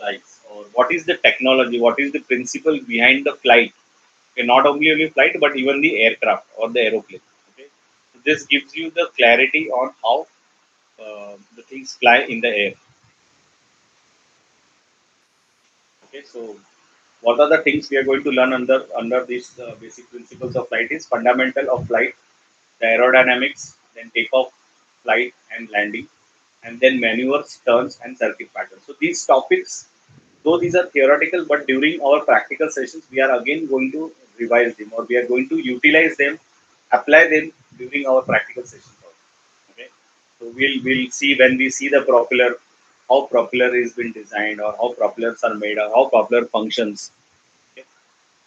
flights, or what is the technology, what is the principle behind the flight. Okay, not only flight, but even the aircraft or the aeroplane. Okay, so this gives you the clarity on how the things fly in the air. Okay, so what are the things we are going to learn under these basic principles of flight is fundamental of flight, the aerodynamics, then takeoff, flight and landing, and then maneuvers, turns and circuit patterns. So these topics, though these are theoretical, but during our practical sessions we are again going to revise them, or we are going to utilize them, apply them during our practical sessions also. Okay, so we'll see when we see the propeller, how propeller is been designed, or how propellers are made, or how propeller functions. Okay,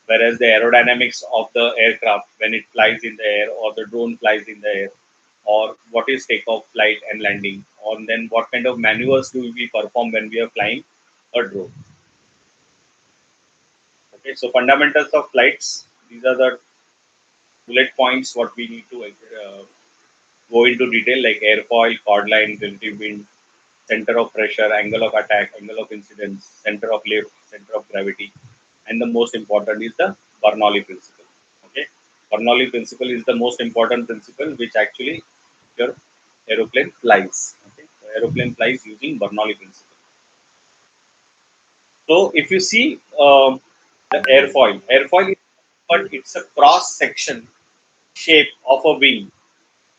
whereas the aerodynamics of the aircraft when it flies in the air, or the drone flies in the air, or what is takeoff, flight and landing, or then what kind of maneuvers do we perform when we are flying a drone. Okay, so fundamentals of flights, these are the bullet points what we need to go into detail, like airfoil, chord line, relative wind, center of pressure, angle of attack, angle of incidence, center of lift, center of gravity, and the most important is the Bernoulli principle. Okay, Bernoulli principle is the most important principle which actually your aeroplane flies. Okay, so aeroplane flies using Bernoulli principle. So if you see the airfoil is, but it's a cross section shape of a wing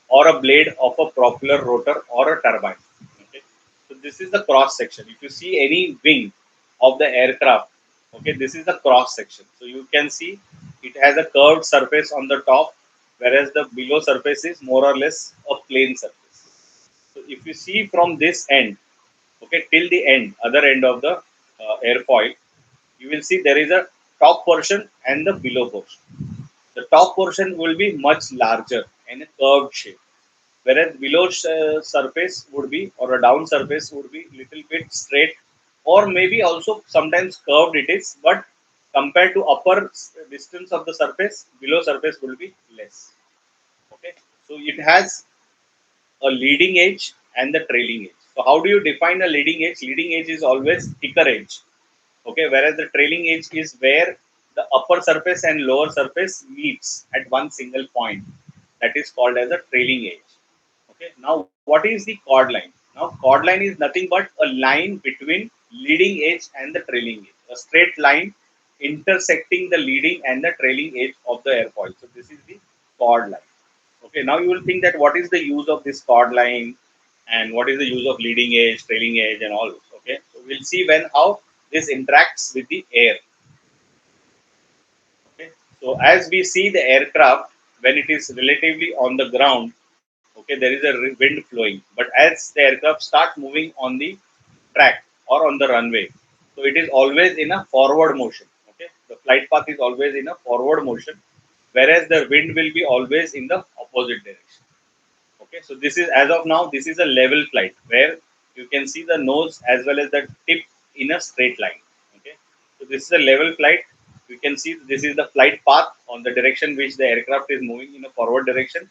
or a blade of a propeller rotor or a turbine. Okay, so this is the cross section. If you see any wing of the aircraft, okay, this is the cross section. So you can see it has a curved surface on the top, whereas the below surface is more or less a plane surface. So if you see from this end, okay, till the end, other end of the airfoil, you will see there is a top portion and the below portion. The top portion will be much larger and a curved shape, whereas below surface would be, or a down surface would be little bit straight, or maybe also sometimes curved it is, but compared to upper distance of the surface, below surface will be less. Okay, so it has a leading edge and the trailing edge. So how do you define a leading edge? Leading edge is always thicker edge. Okay, whereas the trailing edge is where the upper surface and lower surface meets at one single point. That is called as a trailing edge. Okay, now what is the chord line? Now chord line is nothing but a line between leading edge and the trailing edge, a straight line intersecting the leading and the trailing edge of the airfoil. So this is the chord line. Okay, now you will think that what is the use of this chord line, and what is the use of leading edge, trailing edge, and all. Okay, so we'll see when how this interacts with the air. Okay, so as we see the aircraft when it is relatively on the ground, okay, there is a wind flowing, but as the aircraft start moving on the track or on the runway, so it is always in a forward motion. Okay, the flight path is always in a forward motion, whereas the wind will be always in the opposite direction. Okay, so this is, as of now, this is a level flight where you can see the nose as well as the tip in a straight line. Okay, so this is a level flight. You can see this is the flight path on the direction which the aircraft is moving in a forward direction.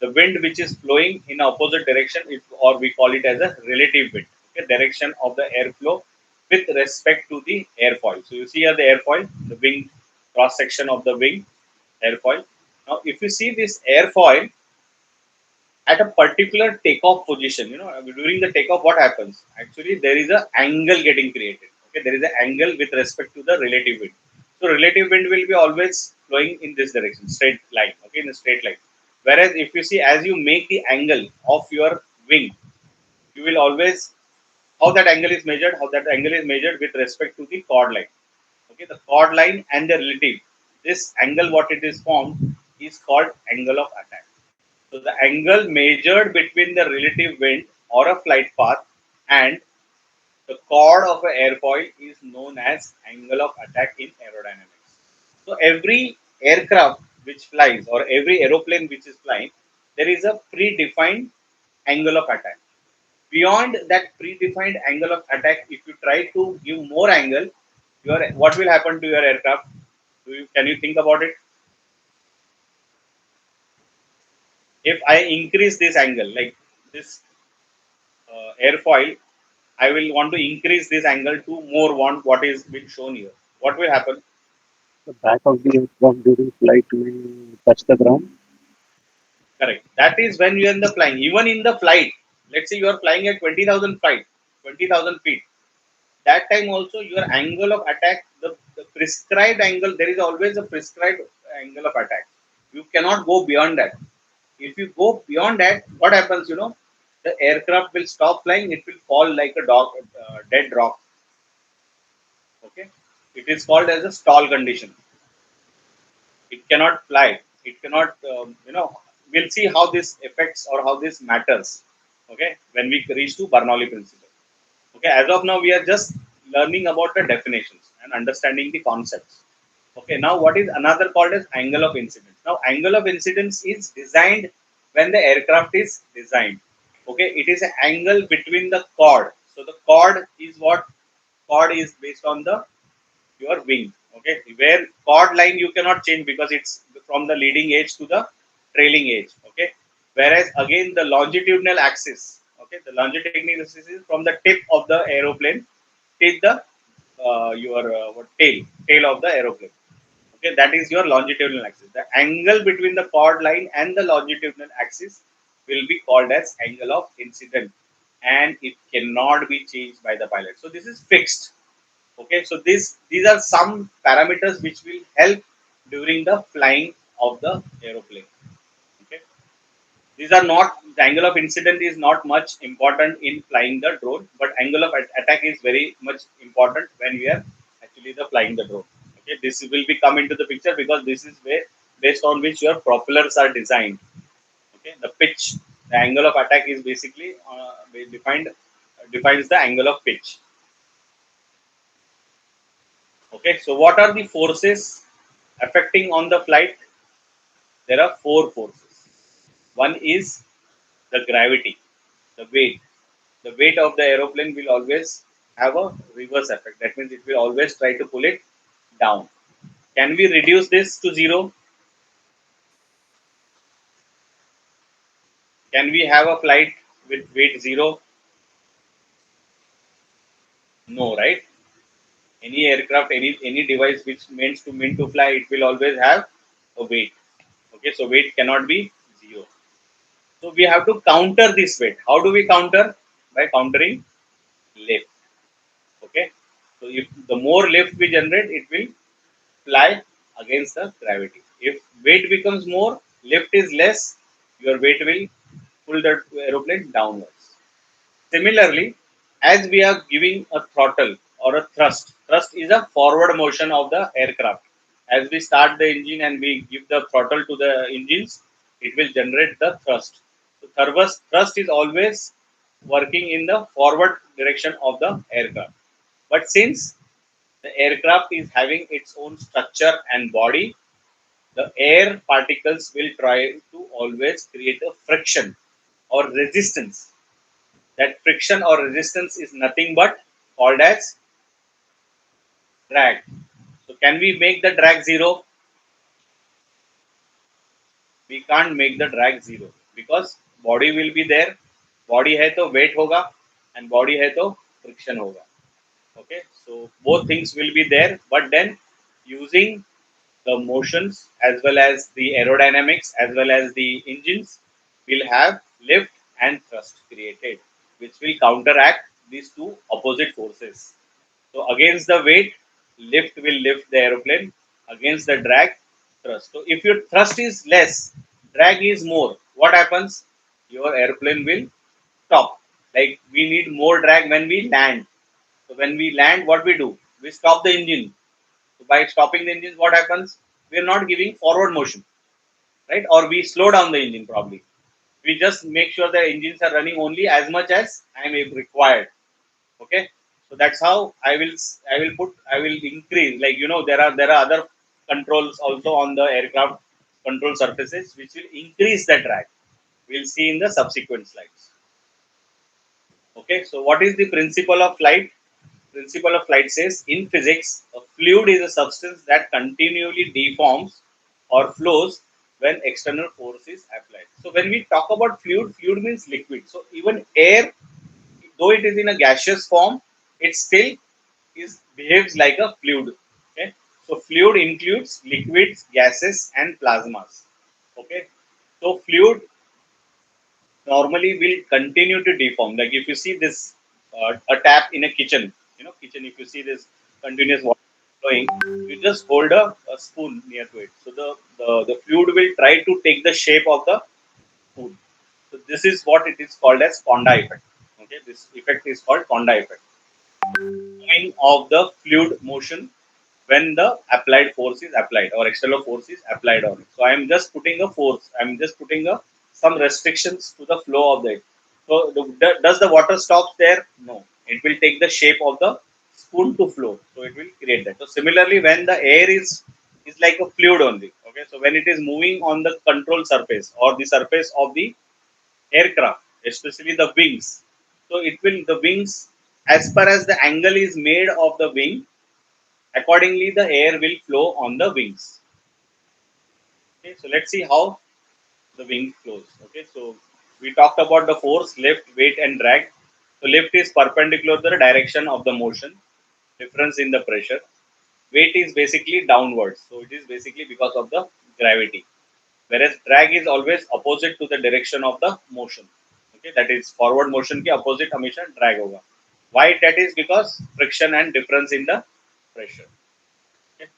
The wind which is flowing in opposite direction, or we call it as a relative wind. Okay, direction of the airflow with respect to the airfoil. So you see here the airfoil, the wing, cross section of the wing, airfoil. Now if you see this airfoil at a particular takeoff position, during the takeoff, what happens? Actually, there is a angle getting created. Okay, there is an angle with respect to the relative wind. So relative wind will be always flowing in this direction, straight line. Okay, in a straight line. Whereas if you see, as you make the angle of your wing, you will always, how that angle is measured, with respect to the chord line. Okay, the chord line and the relative, this angle what it is formed is called angle of attack. So the angle measured between the relative wind or a flight path and the chord of an airfoil is known as angle of attack in aerodynamics. So every aircraft which flies, or every aeroplane which is flying, there is a predefined angle of attack. Beyond that predefined angle of attack, if you try to give more angle, what will happen to your aircraft? Can you think about it? If I increase this angle, like this airfoil I will want to increase this angle to more want what is been shown here. What will happen? The back of the aircraft during flight will touch the ground. Correct. That is when you are in the flying. Even in the flight, let's say you are flying at 20,000 feet, 20,000 feet. That time also your angle of attack, the prescribed angle, there is always a prescribed angle of attack. You cannot go beyond that. If you go beyond that, what happens? The aircraft will stop flying. It will fall like a dog, dead rock. Okay, it is called as a stall condition. It cannot fly. It cannot, we'll see how this affects or how this matters, okay, when we reach to Bernoulli principle. Okay, as of now we are just learning about the definitions and understanding the concepts. Okay, now what is another called as angle of incidence? Now angle of incidence is designed when the aircraft is designed. Okay, it is an angle between the chord. So the chord is what? Chord is based on the your wing. Okay, where chord line you cannot change because it's from the leading edge to the trailing edge. Okay, whereas again the longitudinal axis, okay, the longitudinal axis is from the tip of the aeroplane till the your what tail of the aeroplane. Okay, that is your longitudinal axis. The angle between the chord line and the longitudinal axis will be called as angle of incidence, and it cannot be changed by the pilot. So this is fixed. Okay, so these are some parameters which will help during the flying of the aeroplane. Okay, these are not, the angle of incidence is not much important in flying the drone, but angle of attack is very much important when we are actually the flying the drone. Okay, this will be come into the picture because this is where based on which your propellers are designed. Okay, the pitch, the angle of attack is basically defined defines the angle of pitch. Okay, so what are the forces affecting on the flight? There are four forces. One is the gravity, the weight. The weight of the aeroplane will always have a reverse effect. That means it will always try to pull it down. Can we reduce this to zero? Can we have a flight with weight zero? No, right? Any aircraft, any device which meant to fly, it will always have a weight. Okay, so weight cannot be zero. So we have to counter this weight. How do we counter? By countering lift. Okay. So if the more lift we generate, it will fly against the gravity. If weight becomes more, lift is less, your weight will pull the aeroplane downwards. Similarly, as we are giving a throttle or a thrust is a forward motion of the aircraft. As we start the engine and we give the throttle to the engines, it will generate the thrust. So thrust is always working in the forward direction of the aircraft. But since the aircraft is having its own structure and body, the air particles will try to always create a friction or resistance. That friction or resistance is nothing but called as drag. So can we make the drag zero? We can't make the drag zero because body will be there. Body है तो weight होगा and body है तो friction होगा. Okay, so both things will be there, but then using the motions as well as the aerodynamics as well as the engines will have lift and thrust created, which will counteract these two opposite forces. So against the weight, lift will lift the aeroplane. Against the drag, thrust. So if your thrust is less, drag is more. What happens? Your airplane will stop. Like we need more drag when we land. So when we land, what we do? We stop the engine. So by stopping the engines, what happens? We are not giving forward motion, right? Or we slow down the engine probably. We just make sure the engines are running only as much as I am required. Okay, so that's how I will increase. Like there are other controls also on the aircraft control surfaces which will increase the drag. We'll see in the subsequent slides. Okay, so what is the principle of flight? Principle of flight says in physics, a fluid is a substance that continually deforms or flows when external force is applied. So when we talk about fluid, fluid means liquid. So even air though it is in a gaseous form, it still behaves like a fluid. Okay, so fluid includes liquids, gases, and plasmas. Okay, so fluid normally will continue to deform. Like if you see this a tap in a kitchen, kitchen, if you see this continuous water flowing, you just hold a spoon near to it, so the fluid will try to take the shape of the spoon. So this is what it is called as Conda effect. Okay, this effect is called Conda effect, of the fluid motion when the applied force is applied or external force is applied on it. So I am just putting a force. I am just putting some restrictions to the flow of it. So does the water stop there? No. It will take the shape of the spoon to flow. So it will create that. So similarly, when the air is like a fluid only. Okay. So when it is moving on the control surface or the surface of the aircraft, especially the wings. So it will the wings, as far as the angle is made of the wing, accordingly the air will flow on the wings. Okay, so let's see how the wing flows. Okay, so we talked about the force, lift, weight, and drag. So lift is perpendicular to the direction of the motion, difference in the pressure. Weight is basically downwards, so it is basically because of the gravity, whereas drag is always opposite to the direction of the motion. Okay, that is forward motion के opposite हमेशा drag होगा. Why that is? Because friction and difference in the pressure. Okay.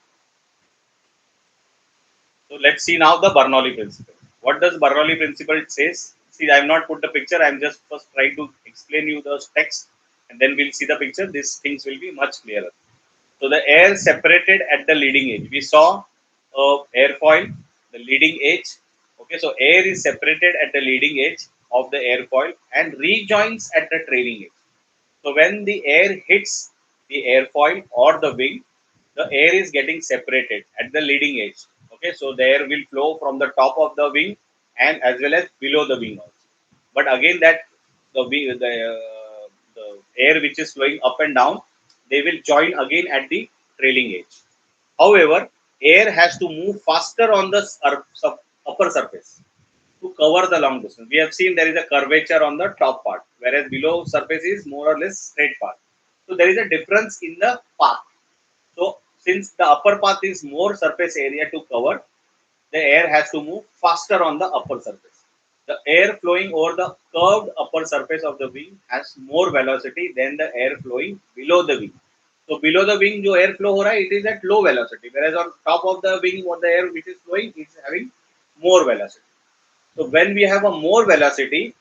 So let's see now the Bernoulli principle. What does Bernoulli principle says? See, I have not put the picture. I am just first trying to explain you the text, and then we'll see the picture. These things will be much clearer. So the air separated at the leading edge. We saw airfoil, the leading edge. Okay, so air is separated at the leading edge of the airfoil and rejoins at the trailing edge. So when the air hits the airfoil or the wing, the air is getting separated at the leading edge. Okay, so the air will flow from the top of the wing and as well as below the wing also. But again, that the air which is flowing up and down, they will join again at the trailing edge. However, air has to move faster on the upper surface to cover the long distance. We have seen there is a curvature on the top part, whereas below surface is more or less straight path. So there is a difference in the path. So since the upper path is more surface area to cover, the air has to move faster on the upper surface. The air flowing over the curved upper surface of the wing has more velocity than the air flowing below the wing. So below the wing, जो air flow हो रहा है, it is at low velocity, whereas on top of the wing, what the air which is flowing is having more velocity. So when we have a more velocity,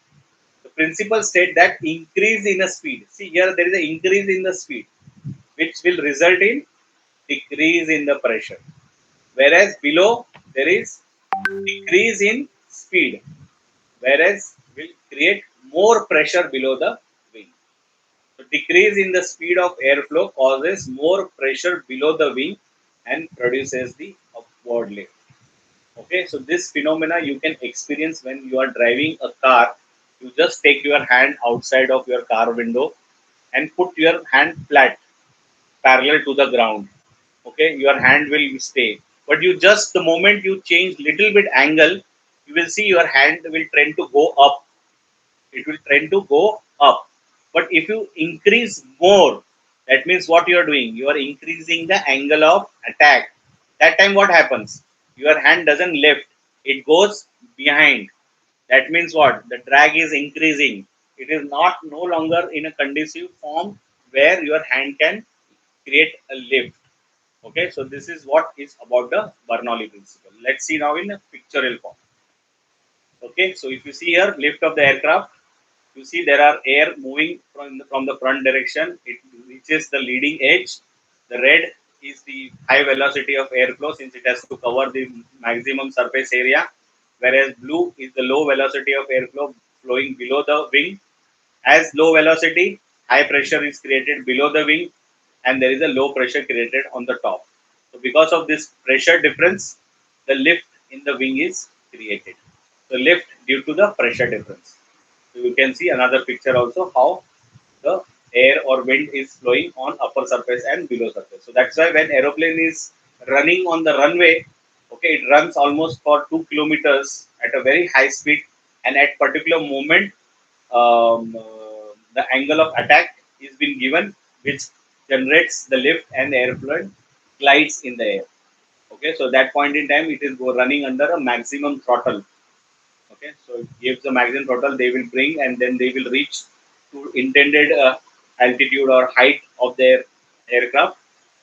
the principle state that increase in a speed. See here, there is an increase in the speed, which will result in decrease in the pressure. Whereas below, there is decrease in speed, whereas will create more pressure below the wing. So decrease in the speed of airflow causes more pressure below the wing and produces the upward lift. Okay, so this phenomena you can experience when you are driving a car. You just take your hand outside of your car window and put your hand flat, parallel to the ground. Okay, your hand will stay. But you just the moment you change little bit angle, you will see your hand will tend to go up. It will tend to go up. But if you increase more, that means what you are doing, you are increasing the angle of attack. That time what happens? Your hand doesn't lift, it goes behind. That means what? The drag is increasing. It is not no longer in a conducive form where your hand can create a lift. Okay, so this is what is about the Bernoulli principle. Let's see now in a pictorial form. Okay, so if you see here, lift of the aircraft, you see there are air moving from the front direction. It reaches the leading edge. The red is the high velocity of airflow since it has to cover the maximum surface area, whereas blue is the low velocity of airflow flowing below the wing. As low velocity, high pressure is created below the wing, and there is a low pressure created on the top. So because of this pressure difference, the lift in the wing is created. The lift due to the pressure difference. So you can see another picture also how the air or wind is flowing on upper surface and below surface. So that's why when aeroplane is running on the runway, okay, it runs almost for 2 kilometers at a very high speed, and at particular moment, the angle of attack is been given, which generates the lift and the airplane glides in the air. Okay, so that point in time it is running under a maximum throttle. Okay, so it gives the maximum throttle they will bring, and then they will reach to intended altitude or height of their aircraft,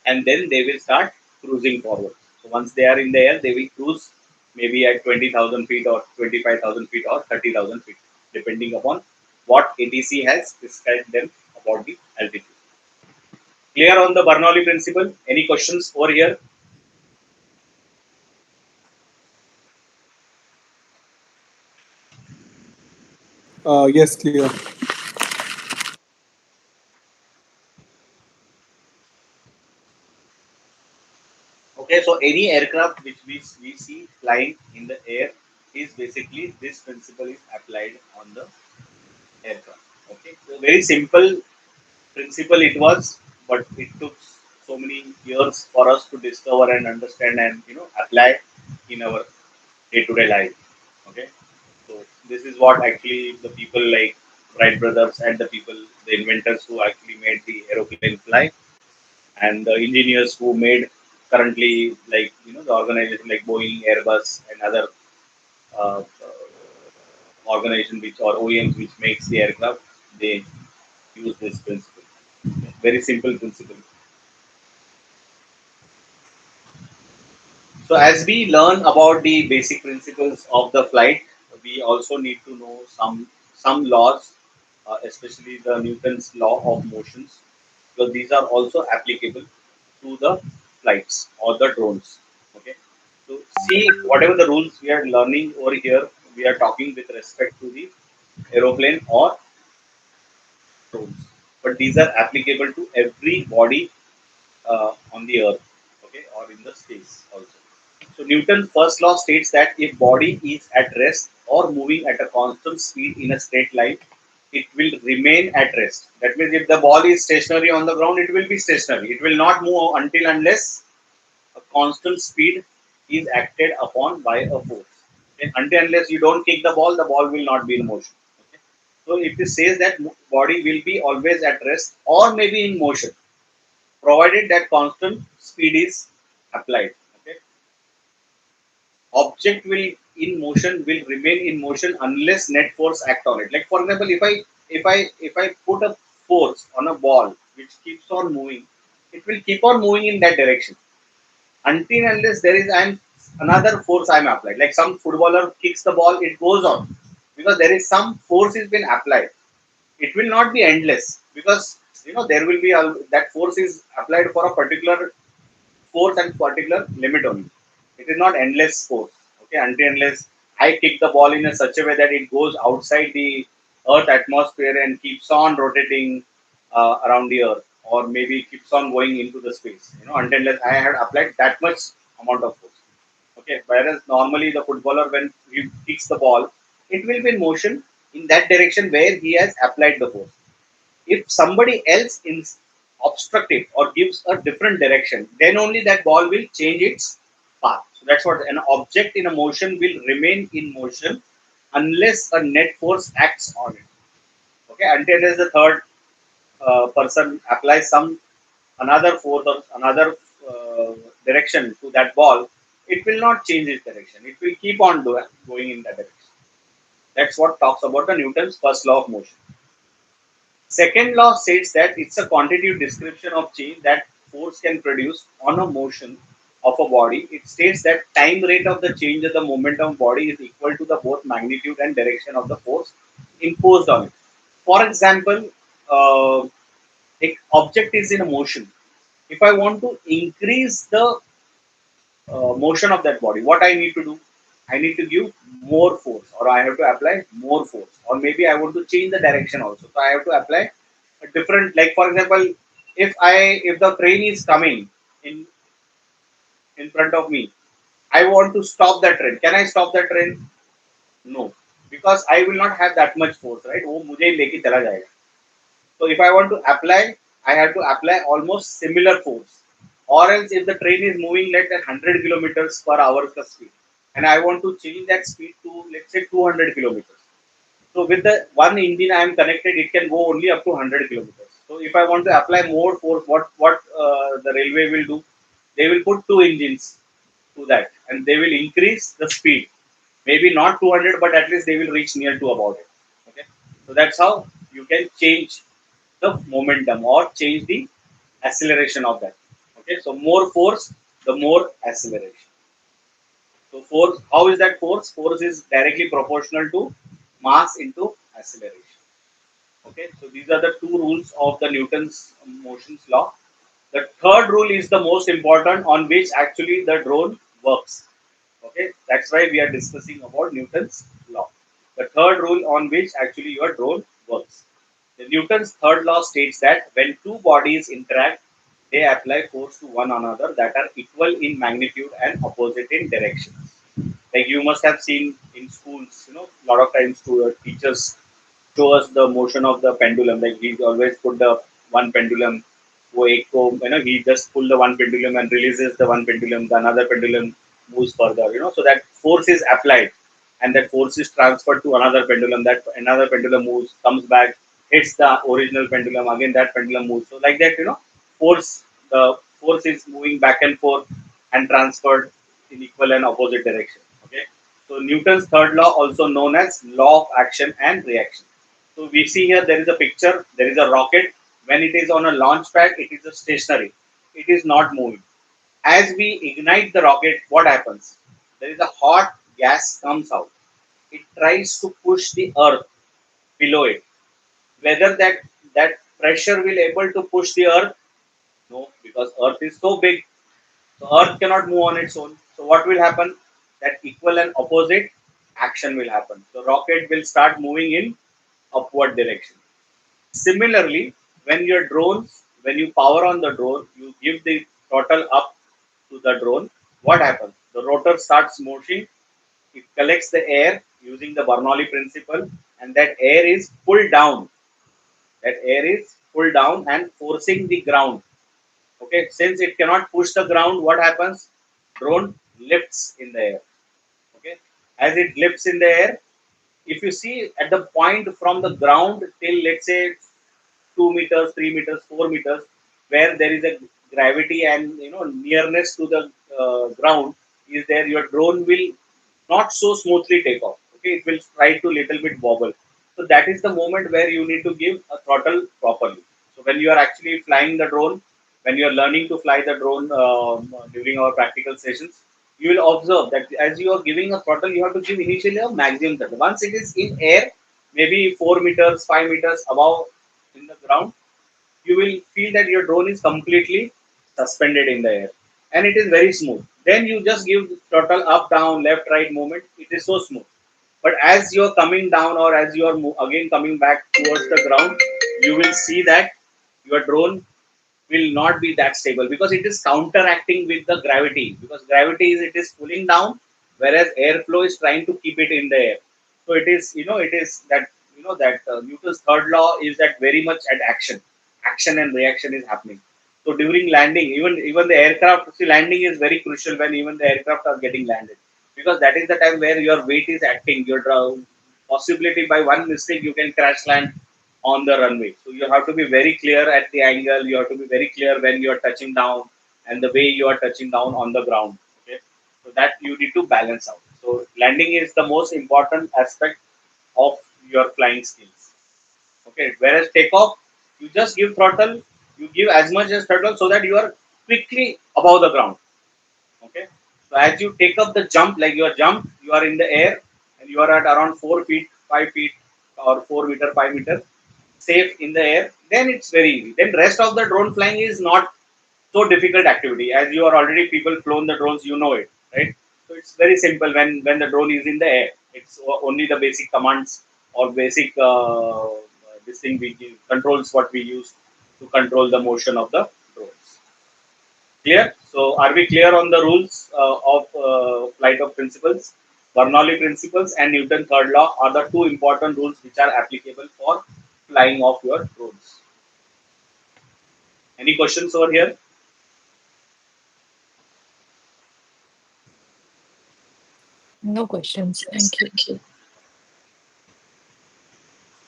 and then they will start cruising forward. So once they are in the air, they will cruise maybe at 20,000 feet or 25,000 feet or 30,000 feet, depending upon what ATC has described them about the altitude. Clear on the Bernoulli principle? Any questions over here? Yes, clear. Okay, so any aircraft which we see flying in the air is basically this principle is applied on the aircraft. Okay, so very simple principle it was, but it took so many years for us to discover and understand and apply in our day-to-day life. Okay, so this is what actually the people like Wright brothers and the people, the inventors who actually made the aeroplane fly, and the engineers who made currently, like the organization like Boeing, Airbus, and other organization which or OEMs which makes the aircraft, they use this principle. Very simple principle. So as we learn about the basic principles of the flight, we also need to know some laws, especially the Newton's law of motions, because these are also applicable to the flights or the drones. Okay, so see, whatever the rules we are learning over here, we are talking with respect to the aeroplane or drones, but these are applicable to every body on the earth, okay, or in the space also. So Newton's first law states that if body is at rest or moving at a constant speed in a straight line, it will remain at rest. That means if the ball is stationary on the ground, it will be stationary. It will not move until unless a constant speed is acted upon by a force. Okay? Until unless you don't kick the ball will not be in motion. Okay? So it says that body will be always at rest or maybe in motion, provided that constant speed is applied. Okay? Object will in motion will remain in motion unless net force act on it. Like for example, if I put a force on a ball which keeps on moving, it will keep on moving in that direction until unless there is another force I'm applied. Like some footballer kicks the ball, it goes on because there is some force is been applied. It will not be endless because there will be that force is applied for a particular force and particular limit only. It is not endless force. Okay, until unless I kick the ball in a such a way that it goes outside the Earth atmosphere and keeps on rotating around the Earth, or maybe keeps on going into the space. Until unless I had applied that much amount of force. Okay, whereas normally the footballer when he kicks the ball, it will be in motion in that direction where he has applied the force. If somebody else obstruct it or gives a different direction, then only that ball will change its path. So that's what an object in a motion will remain in motion unless a net force acts on it. Okay, until as the third person applies some another force or another direction to that ball, it will not change its direction. It will keep on going in that direction. That's what talks about the Newton's first law of motion. Second law states that it's a quantitative description of change that force can produce on a motion of a body. It states that time rate of the change of the momentum of body is equal to the both magnitude and direction of the force imposed on it. For example, a object is in a motion. If I want to increase the motion of that body, what I need to do? I need to give more force, or I have to apply more force, or maybe I want to change the direction also. So I have to apply a different. Like for example, if the train is coming in front of me, I want to stop that train. Can I stop that train? No, because I will not have that much force, right? वो मुझे ही लेके चला जाएगा. So if I want to apply, I have to apply almost similar force. Or else if the train is moving less than 100 kilometers per hour speed, and I want to change that speed to let's say 200 kilometers. So with the one engine I am connected, it can go only up to 100 kilometers. So if I want to apply more force, what the railway will do? They will put two engines to that, and they will increase the speed. Maybe not 200, but at least they will reach near to about it. Okay, so that's how you can change the momentum or change the acceleration of that. Okay, so more force, the more acceleration. So force, how is that force? Force is directly proportional to mass into acceleration. Okay, so these are the two rules of the Newton's motions law. The third rule is the most important on which actually the drone works. Okay, that's why we are discussing about Newton's law. The third rule on which actually your drone works. The Newton's third law states that when two bodies interact, they apply force to one another that are equal in magnitude and opposite in directions. Like you must have seen in schools, a lot of times teachers show us the motion of the pendulum. Like he always put the one pendulum, he just pull the one pendulum and releases the one pendulum, the another pendulum moves further, so that force is applied and that force is transferred to another pendulum, that another pendulum moves, comes back, hits the original pendulum, again that pendulum moves. So like that, force, the force is moving back and forth and transferred in equal and opposite direction. Okay. So Newton's third law, also known as law of action and reaction. So we see here there is a picture, there is a rocket. When it is on a launch pad, it is a stationary. It is not moving. As we ignite the rocket, what happens? There is a hot gas comes out. It tries to push the earth below it. Whether that pressure will able to push the earth? No, because earth is so big. So earth cannot move on its own. So what will happen? That equal and opposite action will happen. So rocket will start moving in upward direction. Similarly, when you power on the drone, you give the throttle up to the drone. What happens? The rotor starts motion. It collects the air using the Bernoulli principle, and that air is pulled down. That air is pulled down and forcing the ground. Okay, since it cannot push the ground, what happens? Drone lifts in the air. Okay, as it lifts in the air, if you see at the point from the ground till, let's say, 2 meters, 3 meters, 4 meters, where there is a gravity and nearness to the ground is there, your drone will not so smoothly take off. Okay, it will try to little bit wobble. So that is the moment where you need to give a throttle properly. So when you are actually flying the drone, when you are learning to fly the drone during our practical sessions, you will observe that as you are giving a throttle, you have to give initially a maximum throttle. Once it is in air, maybe 4 meters, 5 meters above in the ground, you will feel that your drone is completely suspended in the air and it is very smooth. Then you just give throttle up, down, left, right movement. It is so smooth. But as you are coming down or as you are again coming back towards the ground, you will see that your drone will not be that stable because it is counteracting with the gravity, because gravity is, it is pulling down, whereas airflow is trying to keep it in the air. So it is, it is that, that Newton's third law is that very much at action and reaction is happening. So during landing, even the aircraft, see, landing is very crucial when even the aircraft are getting landed, because that is the time where your weight is acting, your possibility by one mistake you can crash land on the runway. So you have to be very clear at the angle. You have to be very clear when you are touching down and the way you are touching down on the ground. Okay, so that you need to balance out. So landing is the most important aspect of your flying skills. Okay, whereas takeoff, you just give throttle. You give as much as throttle so that you are quickly above the ground. Okay, so as you take up the jump, like you are jump, you are in the air and you are at around 4 feet, 5 feet, or 4 meter, 5 meter, safe in the air. Then it's very easy. Then rest of the drone flying is not so difficult activity, as you are already people flown the drones, you know it, right? So it's very simple when the drone is in the air. It's only the basic commands or basic this thing we give, controls what we use to control the motion of the drones. Clear? So are we clear on the rules of flight of principles? Bernoulli principles and Newton third law are the two important rules which are applicable for flying of your drones. Any questions over here? No questions. Thank you.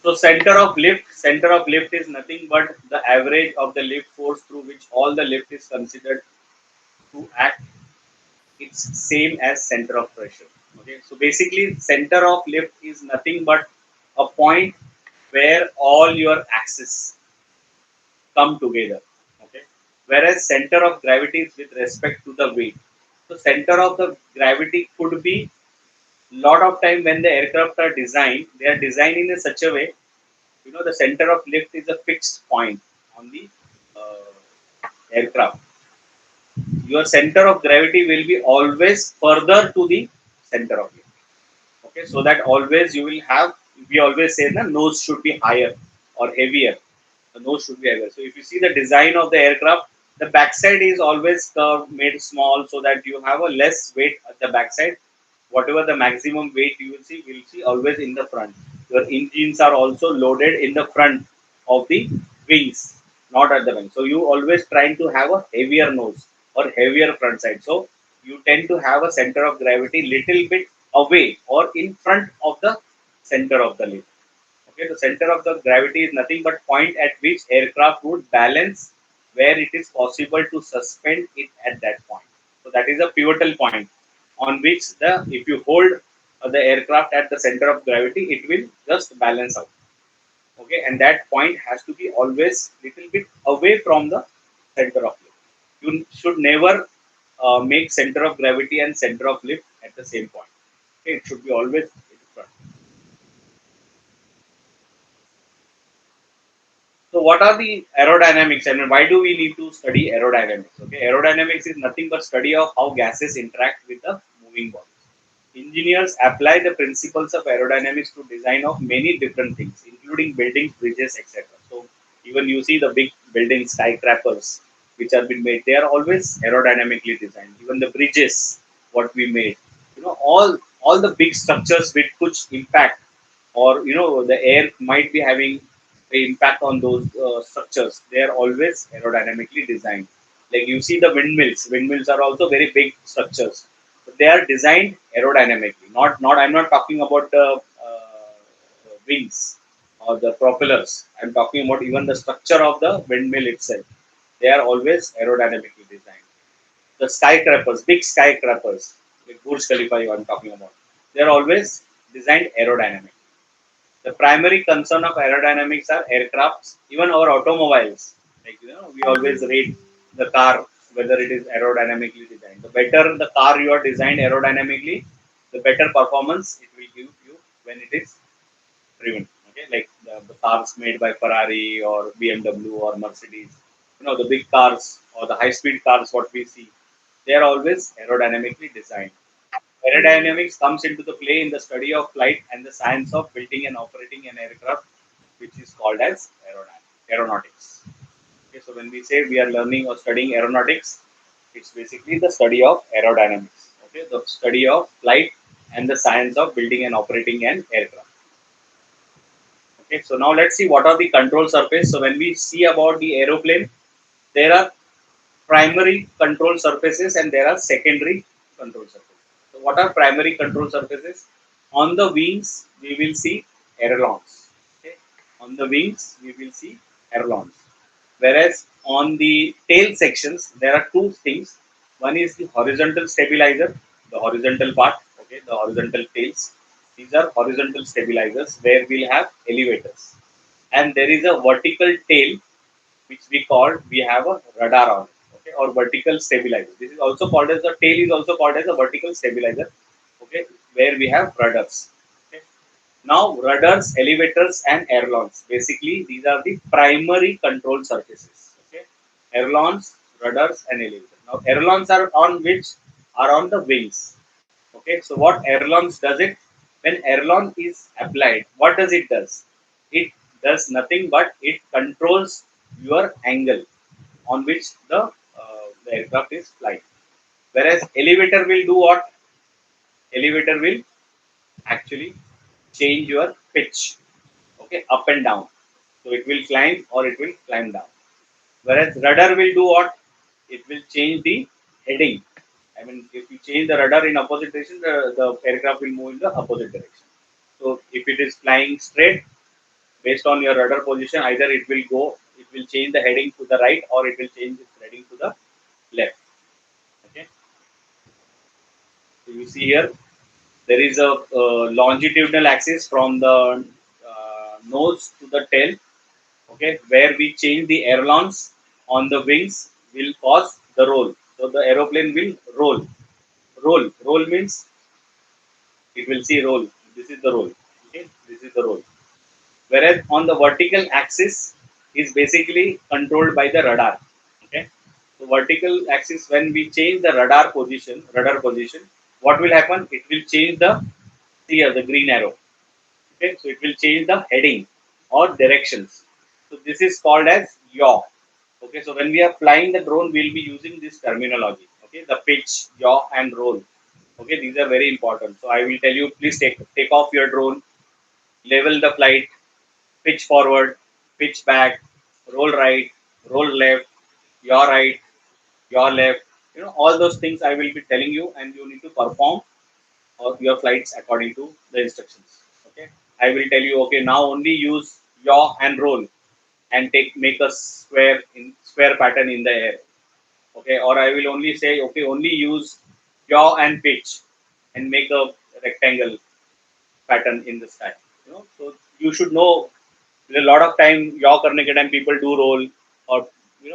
So center of lift is nothing but the average of the lift force through which all the lift is considered to act. It's same as center of pressure. Okay, so basically center of lift is nothing but a point where all your axes come together. Okay, whereas center of gravity is with respect to the weight. So center of the gravity could be lot of time when the aircraft are designed, they are designed in a such a way, the center of lift is a fixed point on the aircraft. Your center of gravity will be always further to the center of lift. Okay, so that always you will have, we always say the nose should be higher or heavier. The nose should be heavier. So if you see the design of the aircraft, the backside is always curved, made small, so that you have a less weight at the backside. Whatever the maximum weight you will see always in the front. Your engines are also loaded in the front of the wings, not at the wing. So you always trying to have a heavier nose or heavier front side. So you tend to have a center of gravity little bit away or in front of the center of the lift. Okay, the center of the gravity is nothing but point at which aircraft would balance, where it is possible to suspend it at that point. So that is a pivotal point on which the if you hold the aircraft at the center of gravity, it will just balance out. Okay, and that point has to be always little bit away from the center of lift. You should never make center of gravity and center of lift at the same point. Okay, it should be always in front. So what are the aerodynamics? I mean, why do we need to study aerodynamics? Okay, aerodynamics is nothing but study of how gases interact with the moving bodies. Engineers apply the principles of aerodynamics to design of many different things, including buildings, bridges, etc. So even you see the big buildings, skyscrapers, which have been made, they are always aerodynamically designed. Even the bridges, what we made, all the big structures which impact, or the air might be having an impact on those structures. They are always aerodynamically designed. Like you see the windmills. Windmills are also very big structures, but they are designed aerodynamically. Not. I'm not talking about the wings or the propellers. I'm talking about even the structure of the windmill itself. They are always aerodynamically designed. The skyscrapers, big skyscrapers, like Burj Khalifa, I'm talking about, they are always designed aerodynamically. The primary concern of aerodynamics are aircrafts, even our automobiles. Like we always rate the car whether it is aerodynamically designed. The better the car you are designed aerodynamically, the better performance it will give you when it is driven. Okay, like the cars made by Ferrari or BMW or Mercedes. The big cars or the high-speed cars, what we see, they are always aerodynamically designed. Aerodynamics comes into the play in the study of flight and the science of building and operating an aircraft, which is called as aeronautics. Okay, so when we say we are learning or studying aeronautics, it's basically the study of aerodynamics. Okay, the study of flight and the science of building and operating an aircraft. Okay, so now let's see what are the control surface. So when we see about the aeroplane, there are primary control surfaces and there are secondary control surfaces. So what are primary control surfaces? On the wings, we will see ailerons. Okay? On the wings, we will see ailerons. Whereas on the tail sections, there are two things. One is the horizontal stabilizer, the horizontal part, okay, the horizontal tails. These are horizontal stabilizers where we'll have elevators. And there is a vertical tail which we have a radar on it, okay, or vertical stabilizer. This is also called as the tail is also called as a vertical stabilizer, okay, where we have rudders. Okay. Now rudders, elevators, and ailerons. Basically, these are the primary control surfaces. Okay, ailerons, rudders, and elevators. Now ailerons are on which are on the wings. Okay, so what ailerons does it? When aileron is applied, what does it does? It does nothing but it controls your angle on which the aircraft is flying. Whereas elevator will do what? Elevator will actually change your pitch, okay, up and down. So it will climb or it will climb down. Whereas rudder will do what? It will change the heading. I mean, if you change the rudder in opposite direction, the aircraft will move in the opposite direction. So if it is flying straight, based on your rudder position, either it will change the heading to the right, or it will change its heading to the left. Okay. So you see here, there is a longitudinal axis from the nose to the tail. Okay, where we change the ailerons on the wings will cause the roll. So the aeroplane will roll. Roll means it will see roll. This is the roll. Okay, this is the roll. Whereas on the vertical axis is basically controlled by the radar. Okay, so vertical axis, when we change the rudder position, what will happen? It will change the here the green arrow. Okay, so it will change the heading or directions. So this is called as yaw. Okay, so when we are flying the drone, we'll be using this terminology. Okay, the pitch, yaw, and roll. Okay, these are very important. So I will tell you, please take off your drone, level the flight, pitch forward, pitch back, roll right, roll left, yaw right, yaw left. All those things I will be telling you, and you need to perform or your flights according to the instructions. Okay, I will tell you. Okay, now only use yaw and roll, and make a square pattern in the air. Okay, or I will only say, okay, only use yaw and pitch, and make a rectangle pattern in the sky. So you should know. A lot of time yaw karne ke time people do roll, or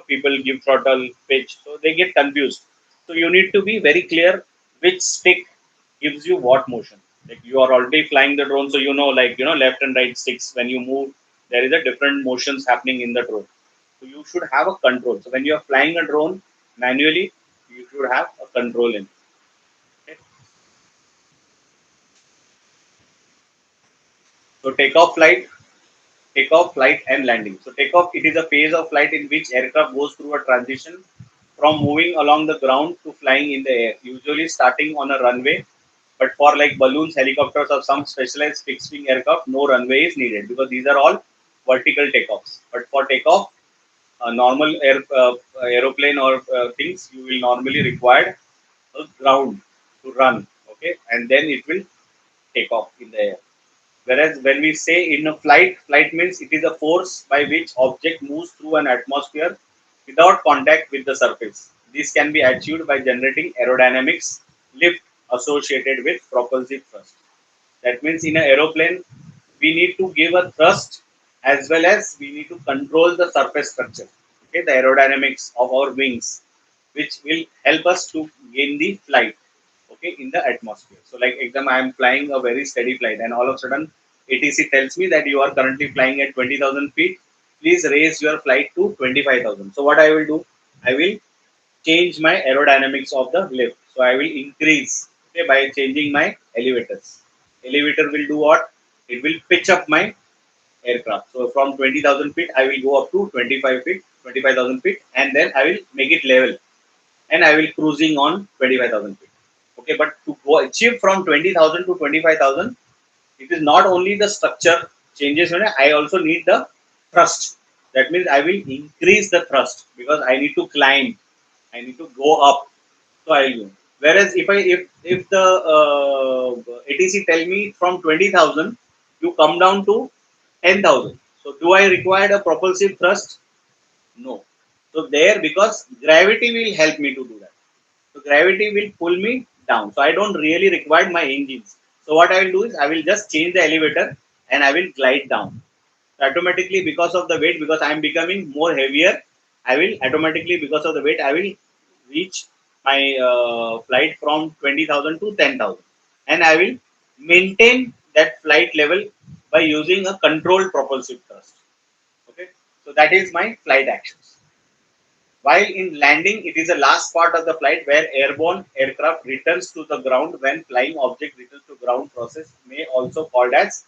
people give throttle, pitch, so they get confused. So you need to be very clear which stick gives you what motion. Like, you are already flying the drone, so like left and right sticks, when you move, there is a different motions happening in the drone. So you should have a control. So when you are flying a drone manually, you should have a control in it. Okay? So takeoff, flight, and landing. So takeoff, it is a phase of flight in which aircraft goes through a transition from moving along the ground to flying in the air, usually starting on a runway. But for like balloons, helicopters, or some specialized fixed-wing aircraft, no runway is needed, because these are all vertical takeoffs. But for takeoff, a normal aeroplane or things, you will normally require a ground to run. Okay, and then it will take off in the air. Whereas when we say in a flight means it is a force by which object moves through an atmosphere without contact with the surface. This can be achieved by generating aerodynamics lift associated with propulsive thrust. That means in an aeroplane, we need to give a thrust, as well as we need to control the surface structure. Okay, the aerodynamics of our wings, which will help us to gain the flight. Okay, in the atmosphere. So, like example, I am flying a very steady flight, and all of a sudden, ATC tells me that you are currently flying at 20,000 feet. Please raise your flight to 25,000. So, what I will do, I will change my aerodynamics of the lift. So I will increase, okay, by changing my elevators. Elevator will do what? It will pitch up my aircraft. So from 20,000 feet, I will go up to 25 feet, 25,000 feet, and then I will make it level, and I will cruising on 25,000 feet. Okay, but to go achieve from 20,000 to 25,000, it is not only the structure changes, I also need the thrust. That means I will increase the thrust, because I need to climb, I need to go up. So I will. Whereas if the ATC tell me from 20,000 you come down to 10,000, so do I require a propulsive thrust? No. So there, because gravity will help me to do that. So gravity will pull me down. So I don't really require my engines. So what I will do is I will just change the elevator, and I will glide down. So automatically, because of the weight, because I am becoming more heavier, I will automatically, because of the weight, I will reach my flight from 20,000 to 10,000, and I will maintain that flight level by using a controlled propulsive thrust. Okay, so that is my flight actions. While in landing, it is the last part of the flight where airborne aircraft returns to the ground when flying object returns to ground. Process may also called as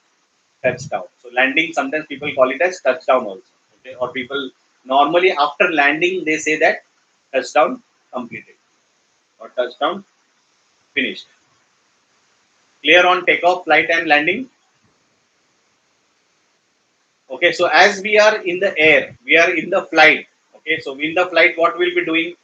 touchdown. So landing, sometimes people call it as touchdown also. Okay, or people normally after landing they say that touchdown completed or touchdown finished. Clear on takeoff, flight, and landing. Okay, so as we are in the air, we are in the flight. Okay, so in the flight, what we'll be doing?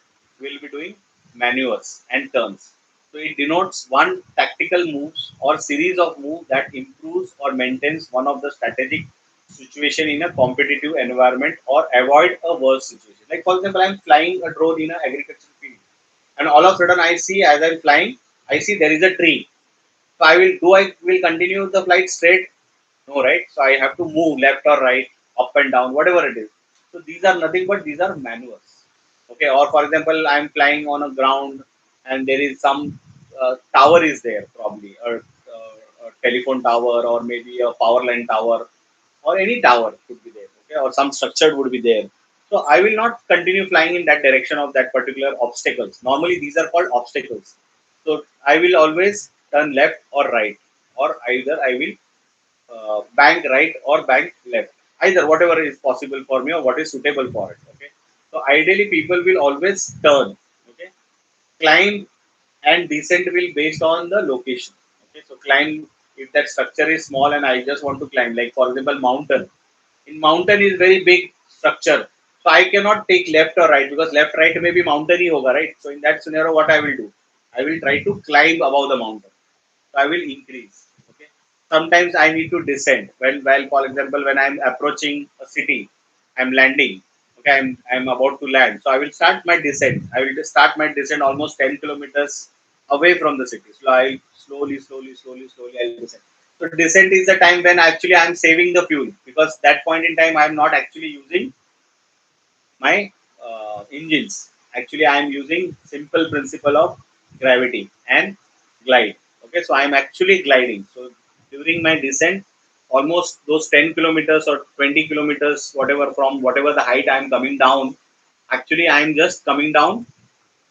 We'll be doing maneuvers and turns. So it denotes one tactical moves or series of moves that improves or maintains one of the strategic situation in a competitive environment or avoid a worse situation. Like for example, I'm flying a drone in an agricultural field, and all of a sudden I see as I'm flying, I see there is a tree. So I will continue the flight straight? No, right? So I have to move left or right, up and down, whatever it is. So these are nothing but these are maneuvers. Okay, or for example, I'm flying on a ground and there is some tower is there, probably a telephone tower or maybe a power line tower or any tower could be there. Okay, or some structure would be there. So I will not continue flying in that direction of that particular obstacles. Normally these are called obstacles. So I will always turn left or right, or either I will bank right or bank left, either whatever is possible for me or what is suitable for it. Okay, so ideally people will always turn. Okay, climb and descent will based on the location. Okay, so climb, if that structure is small and I just want to climb, like for example mountain. In mountain is very big structure, so I cannot take left or right because left right may be mountain hi hoga, right? So in that scenario, what I will do? I will try to climb above the mountain. So I will increase. Okay. Sometimes I need to descend. Well, for example, when I'm approaching a city, I'm landing. Okay, I'm about to land. So I will start my descent. I will just start my descent almost 10 kilometers away from the city. So I'll slowly I'll descend. So descent is the time when actually I'm saving the fuel, because that point in time I'm not actually using my engines. Actually, I am using simple principle of gravity and glide. Okay, so I am actually gliding. So during my descent, almost those 10 kilometers or 20 kilometers, whatever from whatever the height I am coming down, actually I am just coming down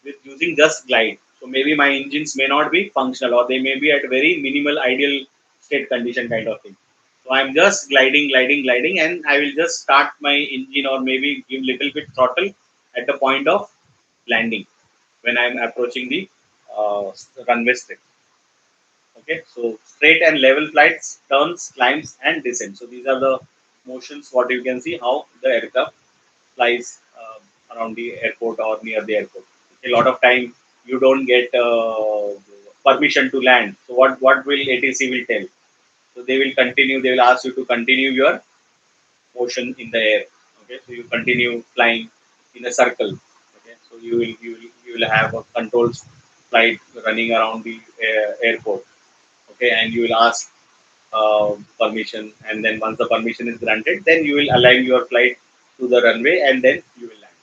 with using just glide. So maybe my engines may not be functional or they may be at very minimal ideal state condition kind of thing. So I'm just gliding, and I will just start my engine or maybe give little bit throttle at the point of landing when I'm approaching the runway straight. Okay, so straight and level flights, turns, climbs, and descent. So these are the motions. What you can see how the aircraft flies around the airport or near the airport. A lot of time you don't get permission to land. So what will ATC will tell? So they will continue. They will ask you to continue your motion in the air. Okay, so you continue flying in a circle. Okay, so you will have a controlled flight running around the airport. Okay, and you will ask permission, and then once the permission is granted, then you will align your flight to the runway, and then you will land.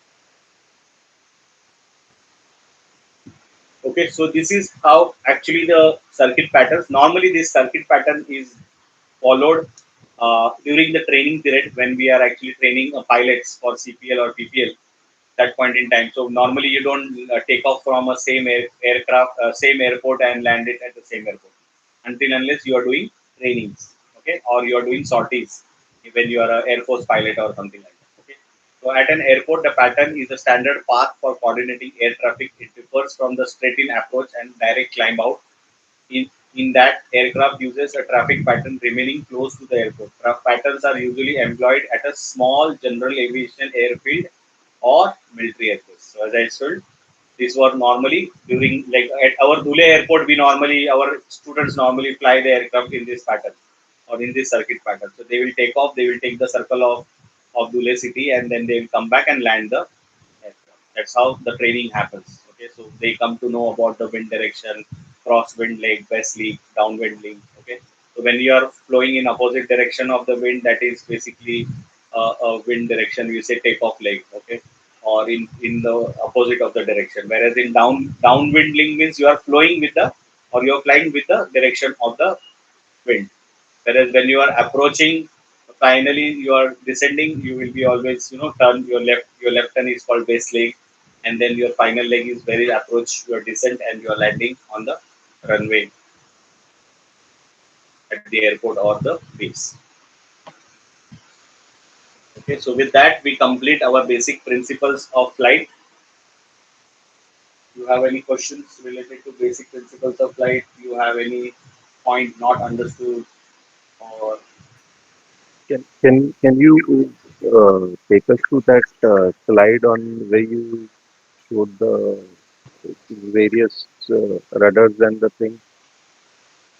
Okay, so this is how actually the circuit patterns. Normally, this circuit pattern is followed during the training period when we are actually training pilots for CPL or PPL. That point in time. So normally you don't take off from a same aircraft, same airport and land it at the same airport until unless you are doing trainings, okay, or you are doing sorties when you are an Air Force pilot or something like that. Okay. So at an airport, the pattern is a standard path for coordinating air traffic. It differs from the straight-in approach and direct climb out. In that, aircraft uses a traffic pattern remaining close to the airport. Patterns are usually employed at a small general aviation airfield or military airports. So as I said, these were normally during, like at our Dhule airport, we normally, our students normally fly the aircraft in this pattern or in this circuit pattern. So they will take off, they will take the circle of Dhule city, and then they will come back and land the aircraft. That's how the training happens. Okay, so they come to know about the wind direction, cross wind leg, west leg, downwind leg. Okay, so when you are flowing in opposite direction of the wind, that is basically a wind direction. You say takeoff leg. Okay, or in the opposite of the direction. Whereas in downwind link means you are flowing with the, or you are flying with the direction of the wind. Whereas when you are approaching, finally you are descending, you will be always turn your left. Your left turn is called base leg, and then your final leg is very approach your descent, and you are landing on the runway at the airport or the base. Okay, so with that we complete our basic principles of flight. You have any questions related to basic principles of flight? You have any point not understood, or Can you take us to that slide on where you showed the various rudders and the thing?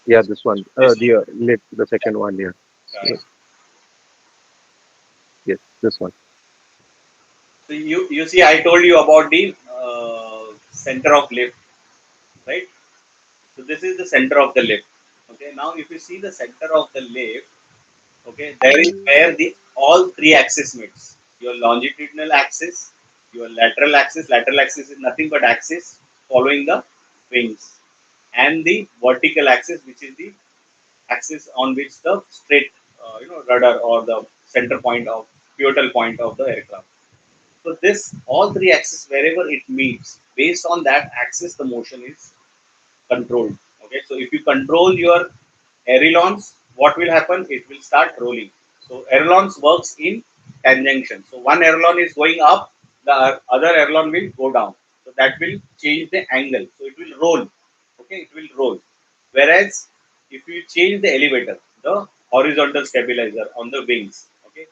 Yeah, this one. this one? The second one. Yeah. Yeah. This one. So you see, I told you about the center of lift, right? So this is the center of the lift. Okay. Now, if you see the center of the lift, okay, there is where the all three axes meets. Your longitudinal axis, your lateral axis. Lateral axis is nothing but axis following the wings, and the vertical axis, which is the axis on which the straight, rudder or the center point of pivotal point of the aircraft. So this all three axes, wherever it meets, based on that axis, the motion is controlled. Okay, so if you control your ailerons, what will happen? It will start rolling. So ailerons works in tangential. So one aileron is going up, the other aileron will go down. So that will change the angle. So it will roll. Okay, it will roll. Whereas if you change the elevator, the horizontal stabilizer on the wings, okay,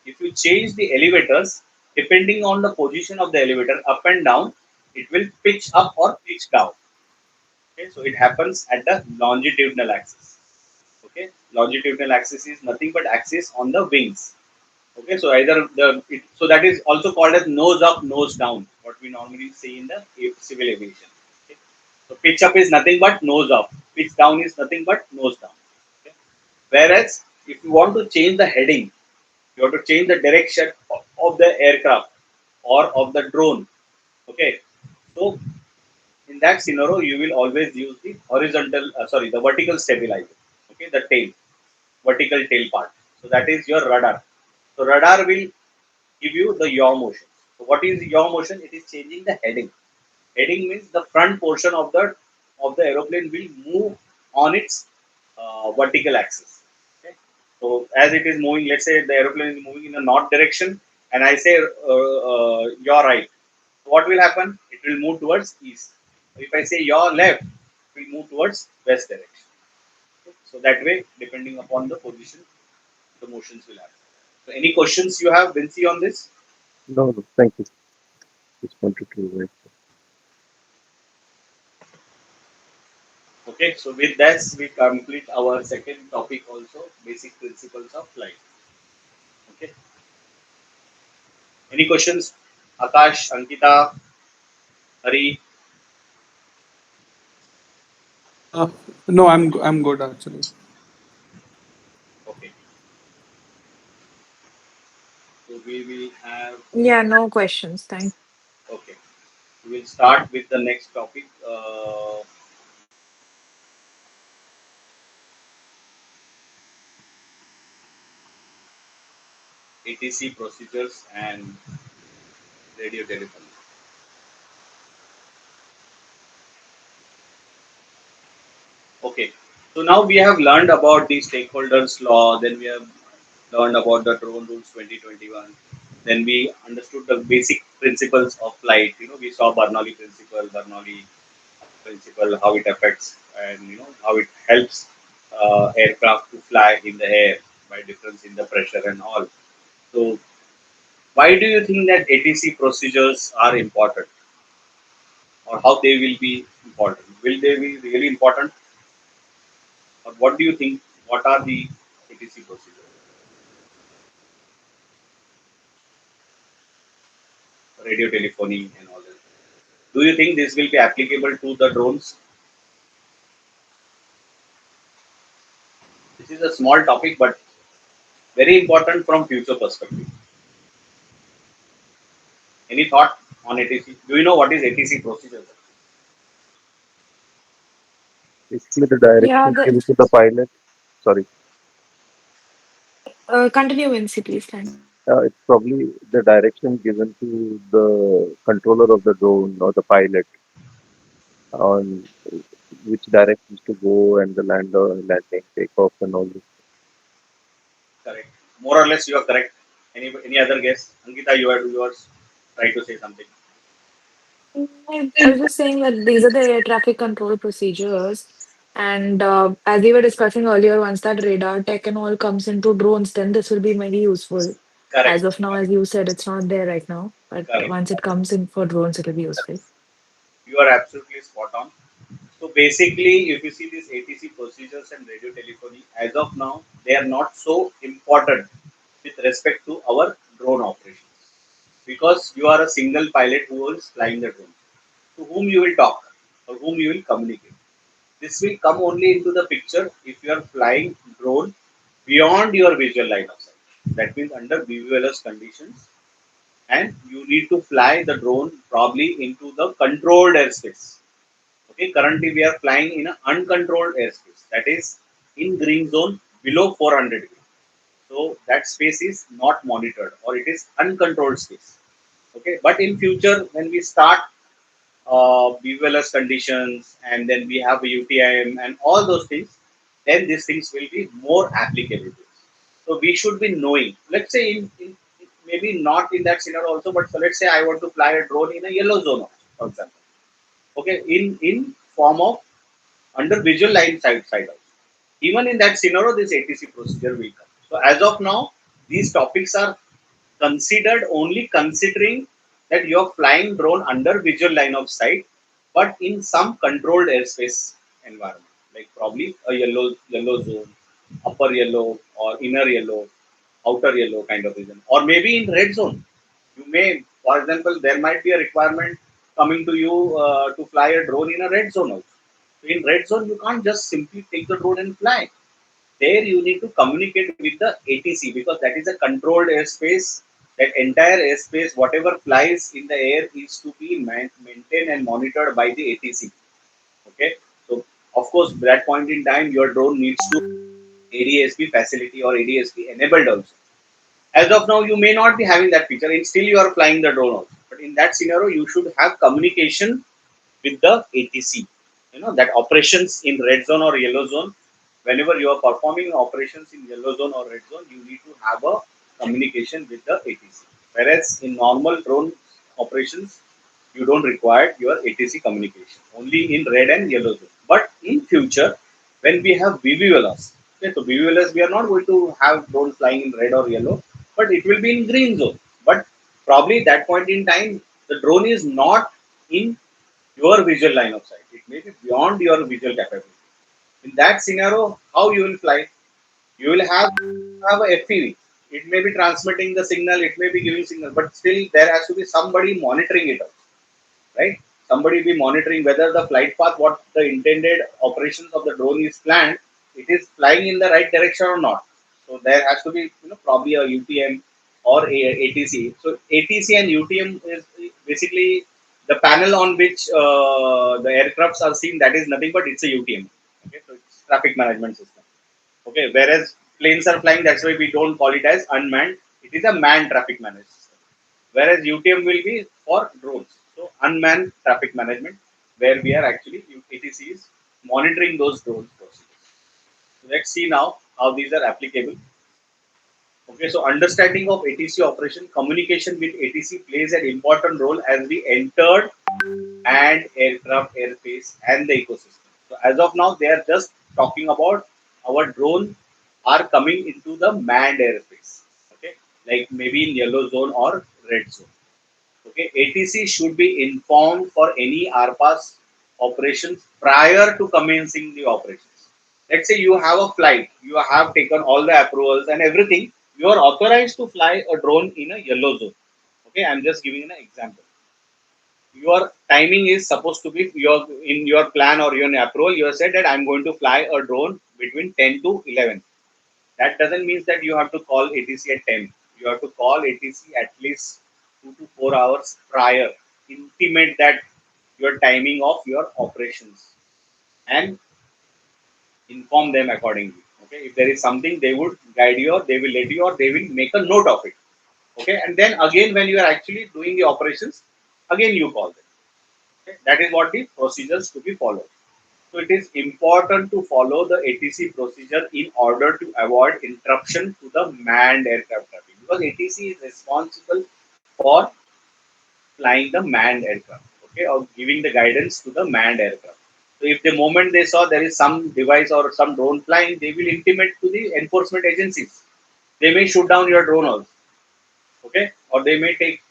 if you change the elevators, depending on the position of the elevator, up and down, it will pitch up or pitch down. Okay, so it happens at the longitudinal axis. Okay, longitudinal axis is nothing but axis on the wings. Okay, so either so that is also called as nose up, nose down. What we normally say in the civil aviation. Okay, so pitch up is nothing but nose up. Pitch down is nothing but nose down. Okay? Whereas if you want to change the heading, you have to change the direction of the aircraft or of the drone. Okay, so in that scenario, you will always use the the vertical stabilizer. Okay, the tail, vertical tail part. So that is your rudder. So radar will give you the yaw motion. So what is yaw motion? It is changing the heading. Heading means the front portion of the aeroplane will move on its vertical axis. Okay? So as it is moving, let's say the aeroplane is moving in a north direction, and I say you're right. So what will happen? It will move towards east. If I say you're left, it will move towards west direction. Okay? So that way, depending upon the position, the motions will happen. So any questions you have, Vinci, on this? No, no, thank you. Just wanted to write. Okay, so with that, we complete our second topic also, basic principles of flight. Okay, any questions? Akash, Ankita, Hari? Uh, no, I'm good actually. Okay, so we will have, Yeah, no questions. Thank. okay, we will start with the next topic, ATC procedures and radio telephony. Okay, so now we have learned about the stakeholders law, then we have learned about the drone rules 2021, then we understood the basic principles of flight. We saw Bernoulli principle, how it affects, and how it helps aircraft to fly in the air by difference in the pressure and all. So why do you think that ATC procedures are important, or how they will be important? Will they be really important, or what do you think? What are the ATC procedures, radio telephony and all that? Do you think this will be applicable to the drones? This is a small topic, but very important from future perspective. Any thought on ATC? Do you know what is ATC procedures? Basically, the Yeah, directions given to the pilot. Sorry, continue, Vinci, please. Thank. it's probably the direction given to the controller of the drone or the pilot on which directions to go and the landing, takeoff, and all this. Correct. More or less, you are correct. Any other guess? Ankita, you are yours. Try to say something. I was just saying that these are the air traffic control procedures. And as we were discussing earlier, once that radar tech and all comes into drones, then this will be very useful. As Correct. of now, as you said, it's not there right now. But Correct. once it comes in for drones, it'll be useful. You are absolutely spot on. So basically, if you see these ATC procedures and radio telephony, as of now, they are not so important. with respect to our drone operations. Because you are a single pilot who is flying the drone. To whom you will talk or whom you will communicate. This will come only into the picture if you are flying drone beyond your visual line of sight. That means under BVLS conditions, and you need to fly the drone probably into the controlled airspace. Okay, currently we are flying in an uncontrolled airspace, that is in green zone below 400 degrees. So that space is not monitored or it is uncontrolled space. Okay, but in future when we start BVLS conditions, and then we have a UTIM and all those things, then these things will be more applicable. So we should be knowing. Let's say in maybe not in that scenario also, but so let's say I want to fly a drone in a yellow zone, for example. Okay, in form of under visual line side also. Even in that scenario, this ATC procedure will come. So as of now, these topics are considered only considering that you are flying drone under visual line of sight, but in some controlled airspace environment, like probably a yellow zone, upper yellow or inner yellow, outer yellow kind of region, or maybe in red zone. You may, for example, there might be a requirement coming to you to fly a drone in a red zone also. So in red zone, you can't just simply take the drone and fly. There you need to communicate with the ATC because that is a controlled airspace. That entire airspace, whatever flies in the air, is to be maintained and monitored by the ATC. Okay, so of course, at that point in time, your drone needs to ADSP facility or ADSP enabled also. As of now, you may not be having that feature, and still you are flying the drone also. But in that scenario, you should have communication with the ATC. You know that operations in red zone or yellow zone, whenever you are performing operations in yellow zone or red zone, you need to have a communication with the ATC. Whereas in normal drone operations, you don't require your ATC communication, only in red and yellow zone. But in future, when we have BVLS, okay, so BVLS, we are not going to have drones flying in red or yellow, but it will be in green zone. But probably that point in time, the drone is not in your visual line of sight. It may be beyond your visual capability. In that scenario, how you will fly? You will have a FPV. It may be transmitting the signal, it may be giving signal, but still there has to be somebody monitoring it also, right? Somebody be monitoring whether the flight path, what the intended operations of the drone is planned, it is flying in the right direction or not. So there has to be, probably a UTM or a ATC. So ATC and UTM is basically the panel on which the aircrafts are seen. That is nothing but it's a UTM. Okay, so it's traffic management system. Okay, whereas planes are flying, that's why we don't call it as unmanned. It is a manned traffic management system. Whereas UTM will be for drones. So unmanned traffic management, where we are actually ATC is monitoring those drones procedures. So let's see now how these are applicable. Okay, so understanding of ATC operation, communication with ATC plays an important role as we entered and aircraft airspace and the ecosystem. So as of now, they are just talking about our drone are coming into the manned airspace. Okay, like maybe in yellow zone or red zone. Okay, ATC should be informed for any RPAS operations prior to commencing the operations. Let's say you have a flight, you have taken all the approvals and everything, you are authorized to fly a drone in a yellow zone. Okay, I'm just giving an example. Your timing is supposed to be your in your plan or your approval. You have said that I'm going to fly a drone between 10 to 11. That doesn't mean that you have to call ATC at 10. You have to call ATC at least 2 to 4 hours prior. Intimate that your timing of your operations and inform them accordingly. Okay, if there is something, they would guide you, or they will let you, or they will make a note of it. Okay, and then again, when you are actually doing the operations, again you call them. Okay, that is what the procedures to be followed. So it is important to follow the ATC procedure in order to avoid interruption to the manned aircraft traffic, because ATC is responsible for flying the manned aircraft, okay, or giving the guidance to the manned aircraft. So if the moment they saw there is some device or some drone flying, they will intimate to the enforcement agencies. They may shoot down your drone also, okay, or they may take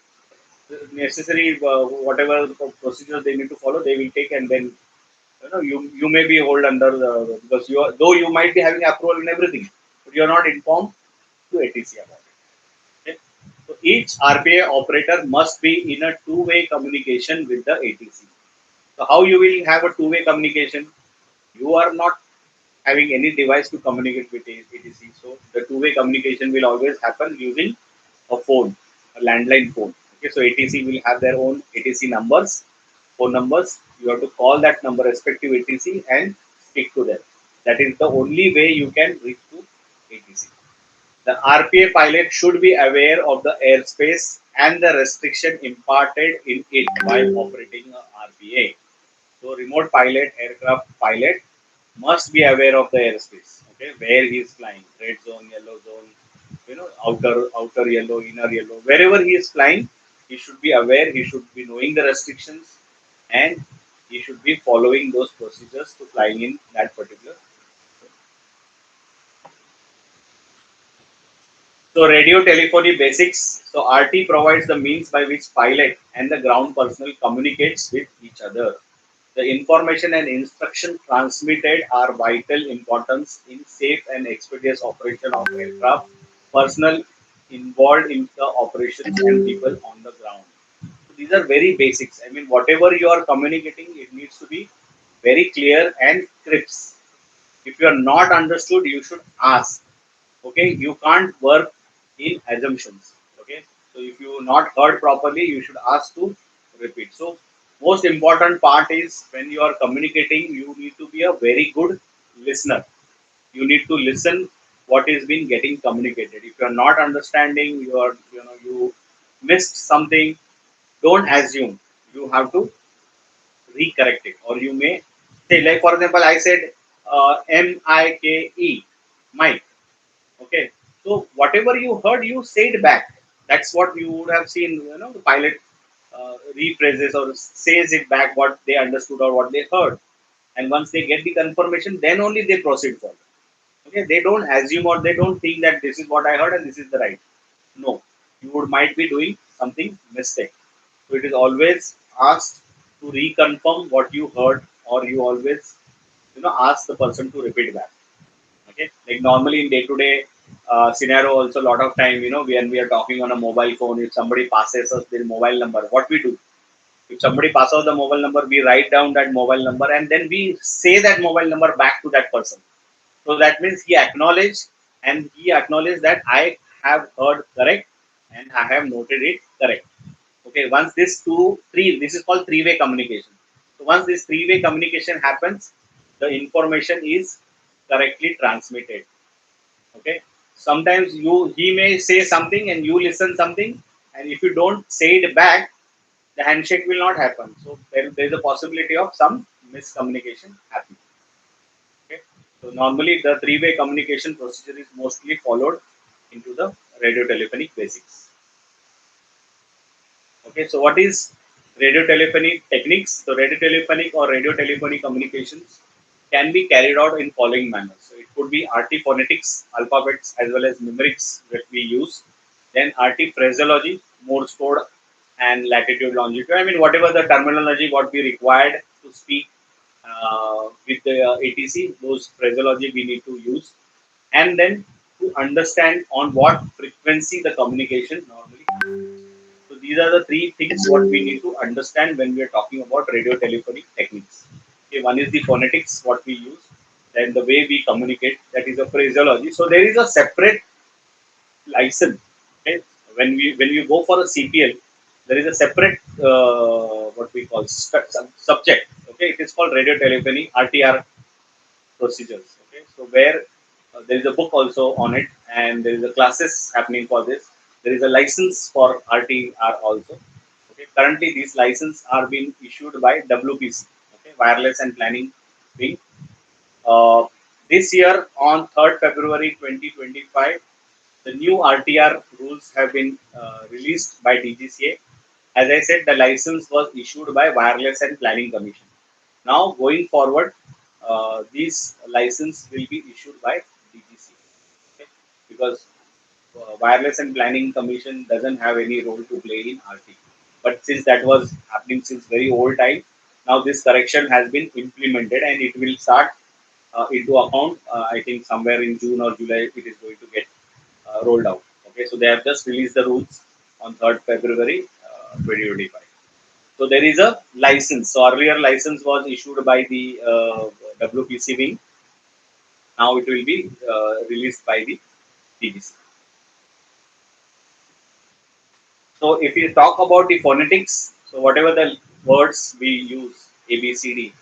necessary whatever procedures they need to follow. They will take, and then you may be hold under the, because you are, though you might be having approval and everything, but you are not informed to ATC about it. So each RPA operator must be in a two-way communication with the ATC. So how you will have a two-way communication? You are not having any device to communicate with ATC. So the two-way communication will always happen using a phone, a landline phone. Okay, so ATC will have their own ATC numbers, phone numbers. You have to call that number respective ATC and speak to them. That is the only way you can reach to ATC. The RPA pilot should be aware of the airspace and the restriction imparted in it while operating a RPA. So remote pilot, aircraft pilot must be aware of the airspace. Okay, where he is flying, red zone, yellow zone, outer yellow, inner yellow, wherever he is flying, he should be aware. He should be knowing the restrictions, and he should be following those procedures to flying in that particular. So radio telephony basics. So RT provides the means by which pilot and the ground personnel communicates with each other. The information and instruction transmitted are vital importance in safe and expeditious operation of aircraft, personnel involved in the operations and people on the ground. So these are very basics. I mean, whatever you are communicating, it needs to be very clear and crisp. If you are not understood, you should ask. Okay, you can't work in assumptions. Okay, so if you not heard properly, you should ask to repeat. So most important part is when you are communicating, you need to be a very good listener. You need to listen what is being getting communicated. If you are not understanding, you missed something, don't assume. You have to recorrect it, or you may say, like for example, I said Mike, Mike. Okay, so whatever you heard, you said back. That's what you would have seen. The pilot rephrases or says it back what they understood or what they heard, and once they get the confirmation, then only they proceed further. Okay, they don't assume or they don't think that this is what I heard and this is the right. No, you would might be doing something mistake. So it is always asked to reconfirm what you heard, or you always ask the person to repeat back. Okay, like normally in day-to-day scenario, also a lot of time, when we are talking on a mobile phone, if somebody passes us their mobile number, what we do? If somebody passes the mobile number, we write down that mobile number and then we say that mobile number back to that person. So that means he acknowledged that I have heard correct and I have noted it correct. Okay, once this is called three-way communication. So once this three-way communication happens, the information is correctly transmitted. Okay, sometimes he may say something and you listen something, and if you don't say it back, the handshake will not happen. So there is a possibility of some miscommunication happening. Okay, so normally the three-way communication procedure is mostly followed into the radio telephonic basics. Okay, so what is radio telephony techniques? So radio telephonic or radio telephony communications can be carried out in following manner. So it could be RT phonetics, alphabets as well as numerics that we use. Then RT phraseology, Morse code and latitude, longitude. I mean, whatever the terminology what we required to speak with the ATC, those phraseology we need to use. And then to understand on what frequency the communication normally happens. So these are the three things what we need to understand when we are talking about radio telephonic techniques. Okay, one is the phonetics, what we use, then the way we communicate, that is a phraseology. So there is a separate license. Okay, when you go for a CPL, there is a separate what we call subject. Okay, it is called radio telephony RTR procedures. Okay, so where there is a book also on it, and there is a classes happening for this. There is a license for RTR also. Okay, currently these licenses are being issued by WPC. Okay, wireless and planning wing. Uh, this year on 3rd February 2025, the new RTR rules have been released by DGCA. As I said, the license was issued by Wireless and Planning Commission. Now, going forward, these license will be issued by DGCA. Okay? Because Wireless and Planning Commission doesn't have any role to play in RT. But since that was happening since very old time, now this correction has been implemented and it will start into account. I think somewhere in June or July it is going to get rolled out. Okay, so they have just released the rules. on 3rd February 2025. So there is a license. So earlier license was issued by the WPC wing. Now it will be released by the DPC. So if you talk about the phonetics, so whatever the words we use, A, B, C, D,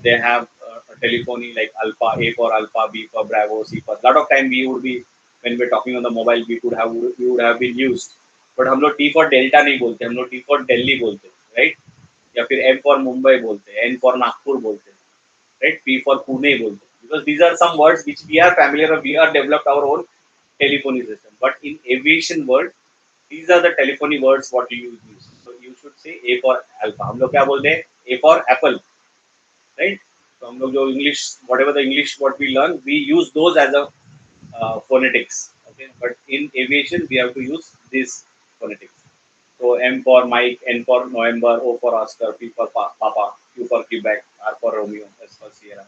they have a telephony like alpha, A for alpha, B for Bravo, C for. Lot of time we would be when we're talking on the mobile, we would have been used. But हम लोग T for Delta नहीं बोलते, हम लोग T for Delhi बोलते, right? या फिर M for Mumbai बोलते, N for Nagpur बोलते, right? P for Pune बोलते. Because these are some words which we are familiar with. We are developed our own telephony system. But in aviation world, these are the telephony words what you use. So you should say A for alpha. हम लोग क्या बोलते हैं? A for apple, right? So हम लोग जो English, whatever the English what we learn, we use those as a phonetics. Okay, but in aviation we have to use this phonetics. So M for Mike, N for November, O for Oscar, P for Papa, Q for Quebec, R for Romeo, S for Sierra.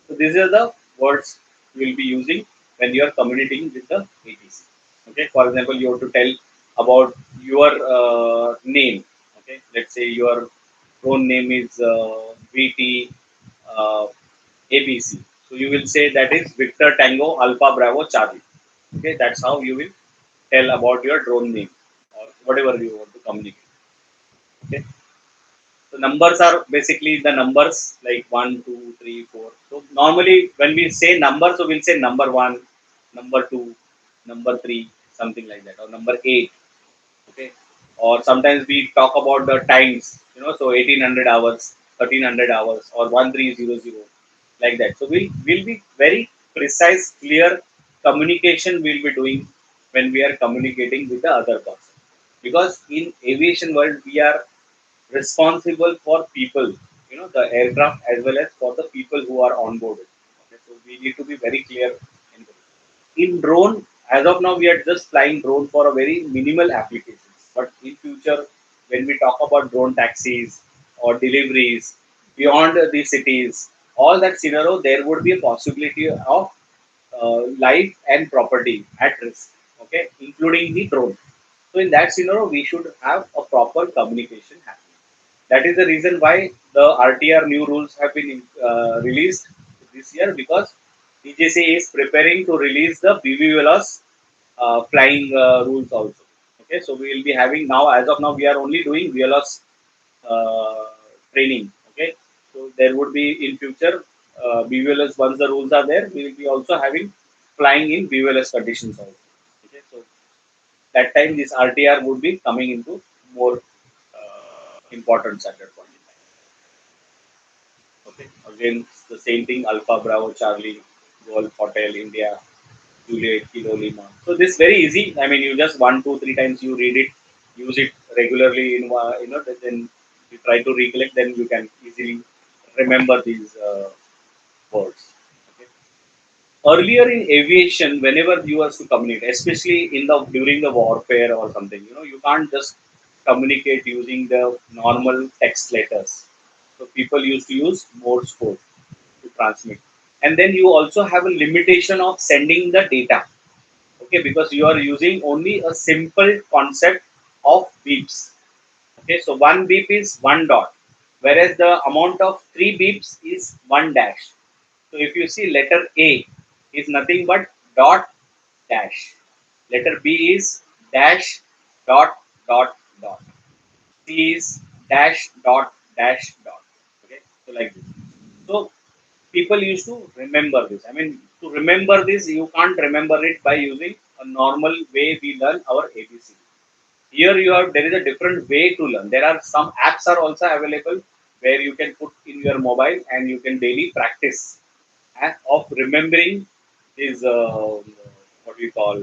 So these are the words you will be using when you are communicating with the ATC. Okay, for example, you have to tell about your name. Okay, let's say your own name is VT uh, ABC. So you will say that is Victor Tango Alpha Bravo Charlie. Okay, that's how you will tell about your drone name or whatever you want to communicate. Okay, so numbers are basically the numbers like 1, 2, 3, 4. So normally when we say numbers, so we'll say number one, number two, number three, something like that, or number eight. Okay, or sometimes we talk about the times. So 1800 hours, 1300 hours, or 1300, like that. So we'll be very precise, clear communication we'll be doing when we are communicating with the other person. Because in aviation world we are responsible for people, the aircraft as well as for the people who are on board. Okay, so we need to be very clear in this. In drone, as of now, we are just flying drone for a very minimal applications. But in future, when we talk about drone taxis or deliveries beyond the cities, all that scenario, there would be a possibility of life and property at risk. Okay, including the drone. So in that scenario, we should have a proper communication happening. That is the reason why the RTR new rules have been released this year, because DJC is preparing to release the BVLOS flying rules also. Okay, so we will be having now, as of now, we are only doing VLOS uh, training. Okay, so there would be in future BVLS, once the rules are there, we will be also having flying in BVLS conditions also. Okay, so that time this RTR would be coming into more importance at that point in time. Okay. Again, the same thing, Alpha, Bravo, Charlie, Golf, Hotel, India, Juliet, Kilo, Lima. So this very easy. I mean, you just 1, 2, 3 times you read it, use it regularly in, then you try to recollect, then you can easily remember these words. Okay. Earlier in aviation, whenever you was to communicate, especially in the during the warfare or something, you can't just communicate using the normal text letters. So people used to use Morse code to transmit. And then you also have a limitation of sending the data. Okay, because you are using only a simple concept of beeps. Okay, so one beep is one dot, whereas the amount of three beeps is one dash. So if you see letter A is nothing but dot dash. Letter B is dash dot dot dot. C is dash dot dash dot. Okay, so like this. So people used to remember this. I mean, to remember this, you can't remember it by using a normal way we learn our ABC. Here you have there is a different way to learn. There are some apps are also available where you can put in your mobile and you can daily practice of remembering this what we call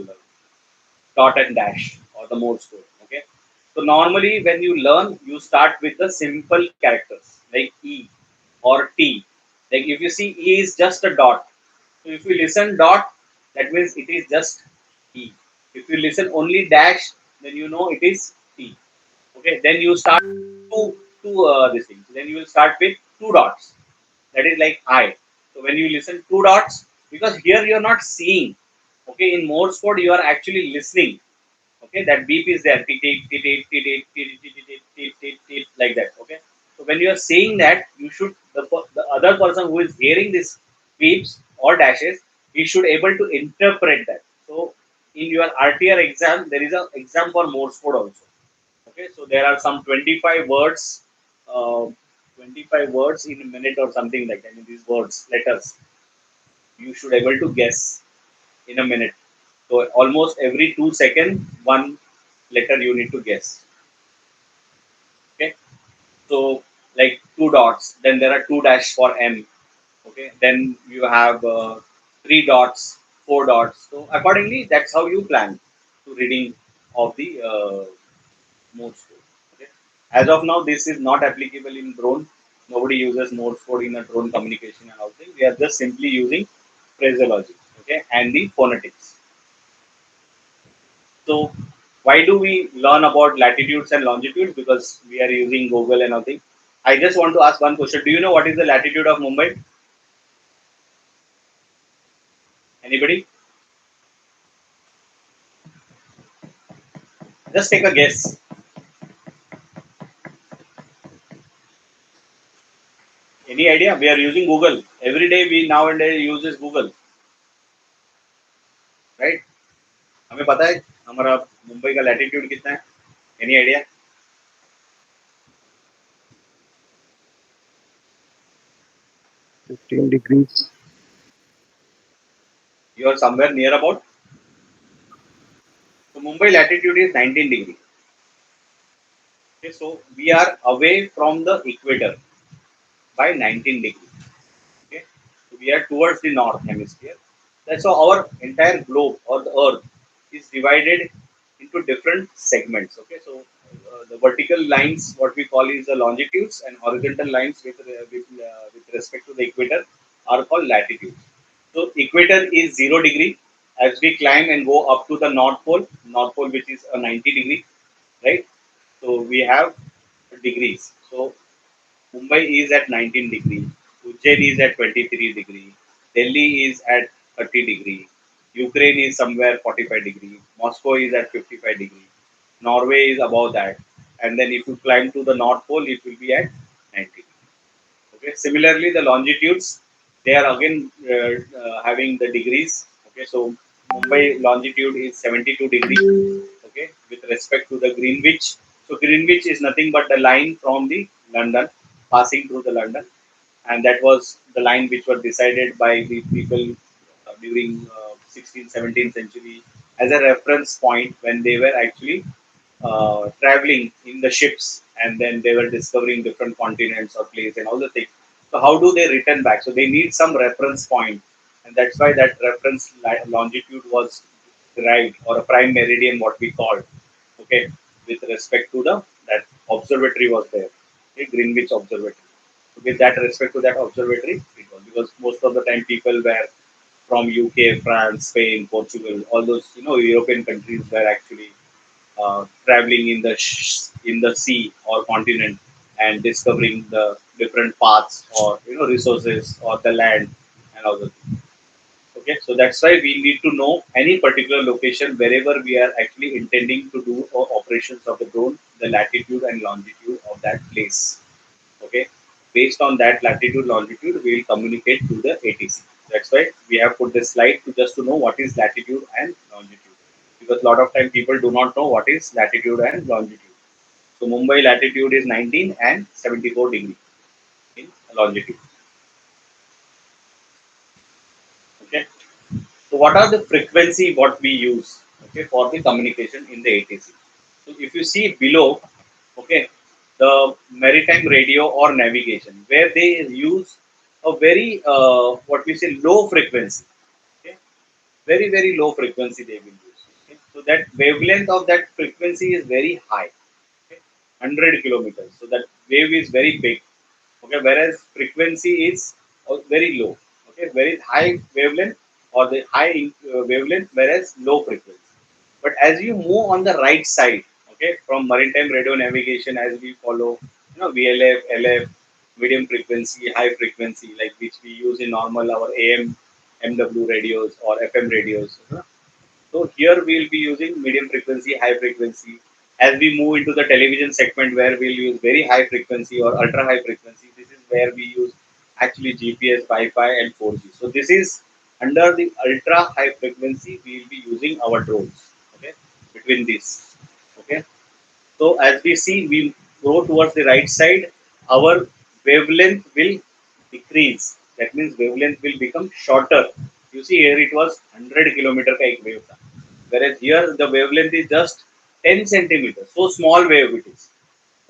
dot and dash or the Morse code. Okay. So normally when you learn, you start with the simple characters like E or T. Like if you see E is just a dot. So if you listen dot, that means it is just E. If you listen only dash, then you know it is T. Okay. Then you start two this thing. Then you will start with two dots. That is like I. So when you listen two dots, because here you are not seeing. Okay. In Morse code, you are actually listening. Okay, that beep is there, tit, tit, tit, tit, tit, tit, tit, tit, tit, tit, tit, tit, like that. Okay, so when you are saying that, you should, the other person who is hearing this beeps or dashes, he should able to interpret that. So in your RTR exam, there is a exam for Morse code also. Okay, so there are some 25 words, uh, 25 words in a minute or something like that. In these words, letters, you should able to guess in a minute. So almost every 2 seconds, one letter you need to guess. Okay, so like two dots, then there are two dash for M. Okay, then you have three dots, four dots. So accordingly, that's how you plan to reading of the Morse code. Okay, as of now, this is not applicable in drone. Nobody uses Morse code in a drone communication and all things. We are just simply using phraseology, okay, and the phonetics. So why do we learn about latitudes and longitudes? Because we are using Google and everything. I just want to ask one question. Do you know what is the latitude of Mumbai? Anybody? Just take a guess. Any idea? We are using Google. Every day we nowadays uses Google, right? हमें पता है हमारा मुंबई का latitude कितना है? Any idea? 15 degrees. You are somewhere near about. So Mumbai latitude is 19 degree. Okay, so we are away from the equator by 19 degree. Okay, so we are towards the north hemisphere. That's so our entire globe or the earth is divided into different segments. Okay, so the vertical lines, what we call is the longitudes, and horizontal lines with respect to the equator are called latitudes. So equator is 0 degree. As we climb and go up to the North Pole which is a 90 degree, right? So we have degrees. So Mumbai is at 19 degree, Ujjain is at 23 degree, Delhi is at 30 degree, Ukraine is somewhere 45 degree, Moscow is at 55 degree, Norway is above that, and then if you climb to the North Pole, it will be at 90. Okay. Similarly, the longitudes, they are again having the degrees. Okay, so Mumbai longitude is 72 degree. Okay, with respect to the Greenwich. So Greenwich is nothing but the line from the London passing through the London, and that was the line which was decided by the people during 16th, 17th century as a reference point when they were actually traveling in the ships, and then they were discovering different continents or places and all the things. So how do they return back? So they need some reference point, and that's why that reference longitude was derived, or a prime meridian, what we called. Okay, with respect to the that observatory was there, okay, Greenwich Observatory. So with that respect to that observatory, it was because most of the time people were from UK, France, Spain, Portugal, all those European countries were actually traveling in the sea or continent and discovering the different paths or resources or the land and all that. Okay, so that's why we need to know any particular location wherever we are actually intending to do operations of the drone, the latitude and longitude of that place. Okay, based on that latitude longitude, we will communicate to the ATC. That's why we have put this slide to just to know what is latitude and longitude, because a lot of time people do not know what is latitude and longitude. So Mumbai latitude is 19 and 74 degree in longitude. Okay, so what are the frequency what we use, okay, for the communication in the ATC? So if you see below, okay, the maritime radio or navigation, where they use a very what we say low frequency, okay, very very low frequency they will use. Okay? So that wavelength of that frequency is very high, okay? 100 kilometers. So that wave is very big, okay, whereas frequency is very low, okay, very high wavelength or the high wavelength, whereas low frequency. But as you move on the right side, okay, from maritime radio navigation, as we follow VLF, LF, medium frequency, high frequency, like which we use in normal our AM, MW radios or FM radios, So here we'll be using medium frequency, high frequency. As we move into the television segment where we'll use very high frequency or ultra high frequency, this is where we use actually GPS, Wi-Fi and 4G. So this is under the ultra high frequency we will be using our drones. Okay, between these. Okay, so as we see, we go towards the right side, our wavelength will decrease. That means wavelength will become shorter. You see here it was 100 kilometer ka ek wave tha. Whereas here the wavelength is just 10 centimeters. So small wave it is.